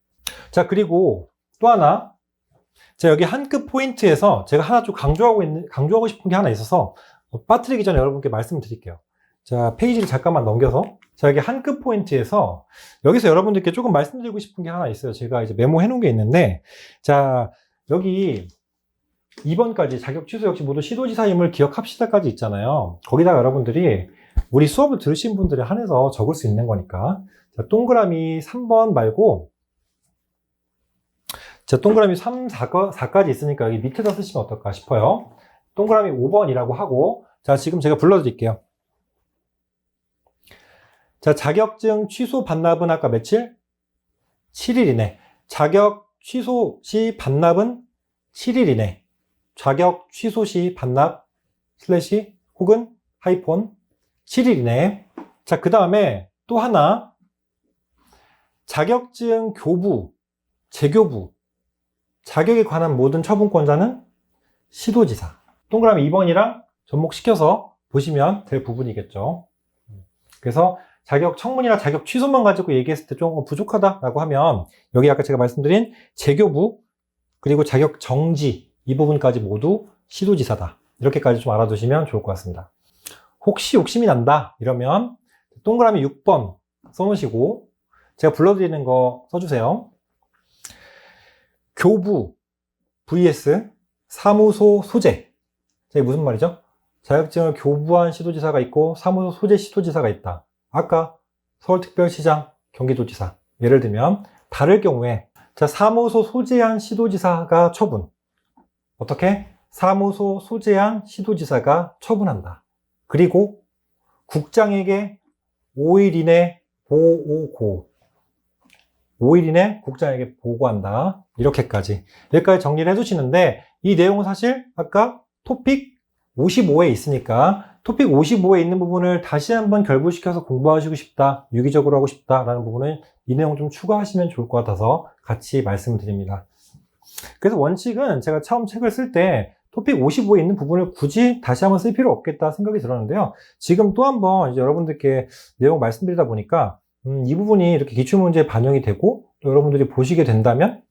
자, 그리고 또 하나. 자, 여기 한 끗 포인트에서 제가 하나 좀 강조하고 싶은 게 하나 있어서 빠뜨리기 전에 여러분께 말씀을 드릴게요. 자, 페이지를 잠깐만 넘겨서. 자, 여기 한 끗 포인트에서 여기서 여러분들께 조금 말씀드리고 싶은 게 하나 있어요. 제가 이제 메모해 놓은 게 있는데, 자, 여기 2번까지 자격 취소 역시 모두 시도지사임을 기억합시다까지 있잖아요. 거기다가 여러분들이 우리 수업을 들으신 분들에 한해서 적을 수 있는 거니까. 자, 동그라미 3번 말고, 자, 동그라미 3, 4까지 있으니까 여기 밑에다 쓰시면 어떨까 싶어요. 동그라미 5번이라고 하고, 자, 지금 제가 불러드릴게요. 자, 자격증 취소 반납은 아까 며칠? 7일 이내. 자격 취소 시 반납은 7일 이내. 자격 취소 시 반납 슬래시 혹은 하이폰 7일 이내. 자, 그 다음에 또 하나. 자격증 교부, 재교부. 자격에 관한 모든 처분권자는 시도지사. 동그라미 2번이랑 접목시켜서 보시면 될 부분이겠죠. 그래서 자격 청문이나 자격 취소만 가지고 얘기했을 때 좀 부족하다라고 하면 여기 아까 제가 말씀드린 재교부 그리고 자격 정지 이 부분까지 모두 시도지사다. 이렇게까지 좀 알아두시면 좋을 것 같습니다. 혹시 욕심이 난다 이러면 동그라미 6번 써놓으시고 제가 불러드리는 거 써주세요. 교부 vs 사무소 소재. 자, 이게 무슨 말이죠? 자격증을 교부한 시도지사가 있고 사무소 소재 시도지사가 있다. 아까 서울특별시장, 경기도지사 예를 들면 다를 경우에 자, 사무소 소재한 시도지사가 처분. 어떻게? 사무소 소재한 시도지사가 처분한다. 그리고 국장에게 5일 이내 보고 5일 이내 국장에게 보고한다. 이렇게까지. 여기까지 정리를 해주시는데 이 내용은 사실 아까 토픽 55에 있으니까 토픽 55에 있는 부분을 다시 한번 결부시켜서 공부하시고 싶다. 유기적으로 하고 싶다라는 부분은 이 내용 좀 추가하시면 좋을 것 같아서 같이 말씀을 드립니다. 그래서 원칙은 제가 처음 책을 쓸 때 토픽 55에 있는 부분을 굳이 다시 한번 쓸 필요 없겠다 생각이 들었는데요. 지금 또 한번 이제 여러분들께 내용 말씀드리다 보니까 이 부분이 이렇게 기출문제에 반영이 되고 또 여러분들이 보시게 된다면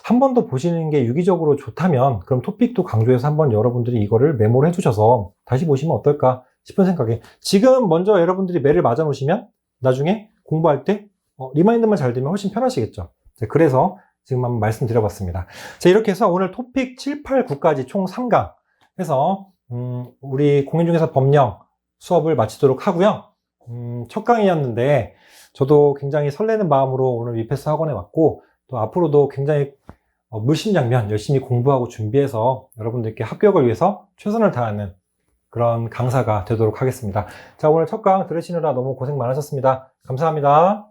한 번 더 보시는 게 유기적으로 좋다면 그럼 토픽도 강조해서 한번 여러분들이 이거를 메모를 해주셔서 다시 보시면 어떨까 싶은 생각에 지금 먼저 여러분들이 매를 맞아 놓으시면 나중에 공부할 때 리마인드만 잘 되면 훨씬 편하시겠죠. 그래서 지금 한번 말씀드려봤습니다. 자, 이렇게 해서 오늘 토픽 7, 8, 9까지 총 3강 해서 우리 공인중개사 법령 수업을 마치도록 하고요. 첫 강의였는데 저도 굉장히 설레는 마음으로 오늘 위패스 학원에 왔고 또 앞으로도 굉장히 물심양면 열심히 공부하고 준비해서 여러분들께 합격을 위해서 최선을 다하는 그런 강사가 되도록 하겠습니다. 자, 오늘 첫 강 들으시느라 너무 고생 많으셨습니다. 감사합니다.